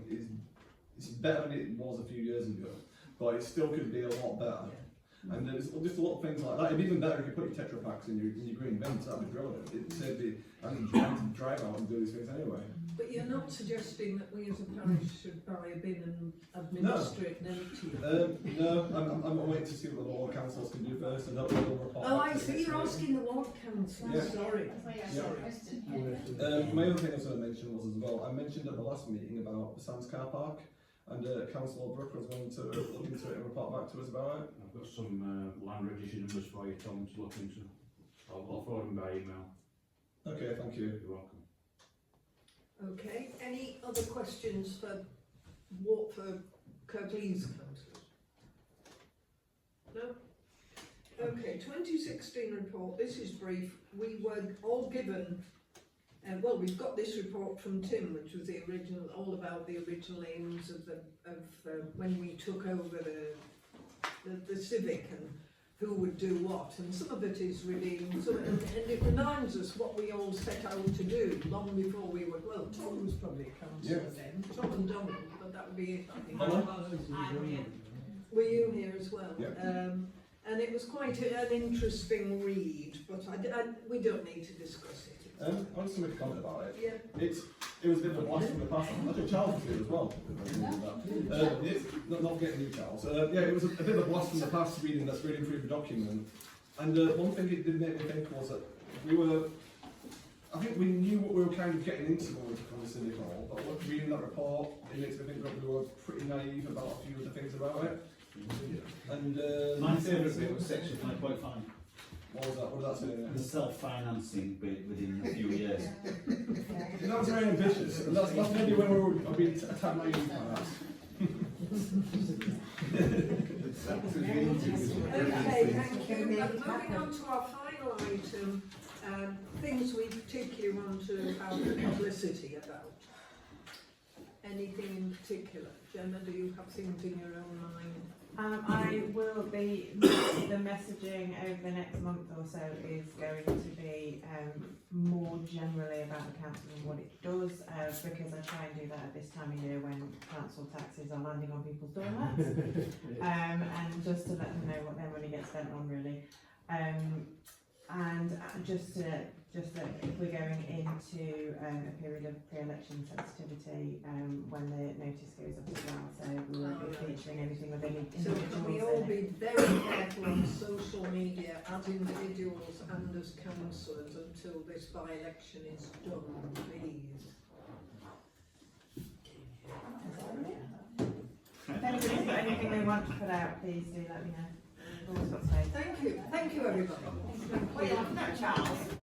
is better than it was a few years ago, but it still could be a lot better. And there's just a lot of things like that. It'd be even better if you put your Tetra packs in your green bins. That'd be brilliant. It'd save the trying to drive out and do these things anyway. But you're not suggesting that we as a parish should buy a bin and administer it and empty it? No, I'm waiting to see what the ward councils can do first and hopefully they'll report. Oh, I see. You're asking the ward council. Yeah. Sorry. My other thing I was going to mention was as well, I mentioned at the last meeting about the Sands car park, and Councillor Brooke was going to look into it and report back to us about it. I've got some land register numbers for you, Tom, to look into. I'll forward them by email. Okay, thank you. You're welcome. Okay. Any other questions for Kirklees councillors? No? Okay, 2016 report. This is brief. We were all given, well, we've got this report from Tim, which was the original, all about the original aims of when we took over the Civic and who would do what, and some of it is really, and it reminds us what we all set out to do long before we were, well, Tom was probably a councillor then, Tom and Donald, but that would be it, I think. Were you here as well? Yeah. And it was quite an interesting read, but we don't need to discuss it. I want to make a comment about it. Yeah. It was a bit of a blast from the past. I think Charles was here as well. Not getting you, Charles. Yeah, it was a bit of a blast from the past reading through the document. And one thing it did make me think was that I think we knew what we were kind of getting into when we took on the Civic Hall, but reading that report, it makes me think that we were pretty naive about a few of the things about it. And my favourite bit was section 5.5. What was that? What did that say? The self-financing bit within a few years. That was very ambitious, and that's maybe where we were being attacked naive perhaps. Okay, thank you. Moving on to our final item, things we particularly want to have publicity about. Anything in particular? Gemma, do you have things in your own mind? I will be, the messaging over the next month or so is going to be more generally about the council and what it does, because I try and do that at this time of year when council taxes are landing on people's doormats, and just to let them know what their money gets spent on really. And just that if we're going into a period of pre-election sensitivity when the notice goes up as well, so we won't be featuring anything with any So can we all be very careful on social media as individuals and as councillors until this by-election is done, please? If anybody's got anything they want to put out, please do let me know. We've always got space. Thank you everybody. What are you laughing at, Charles?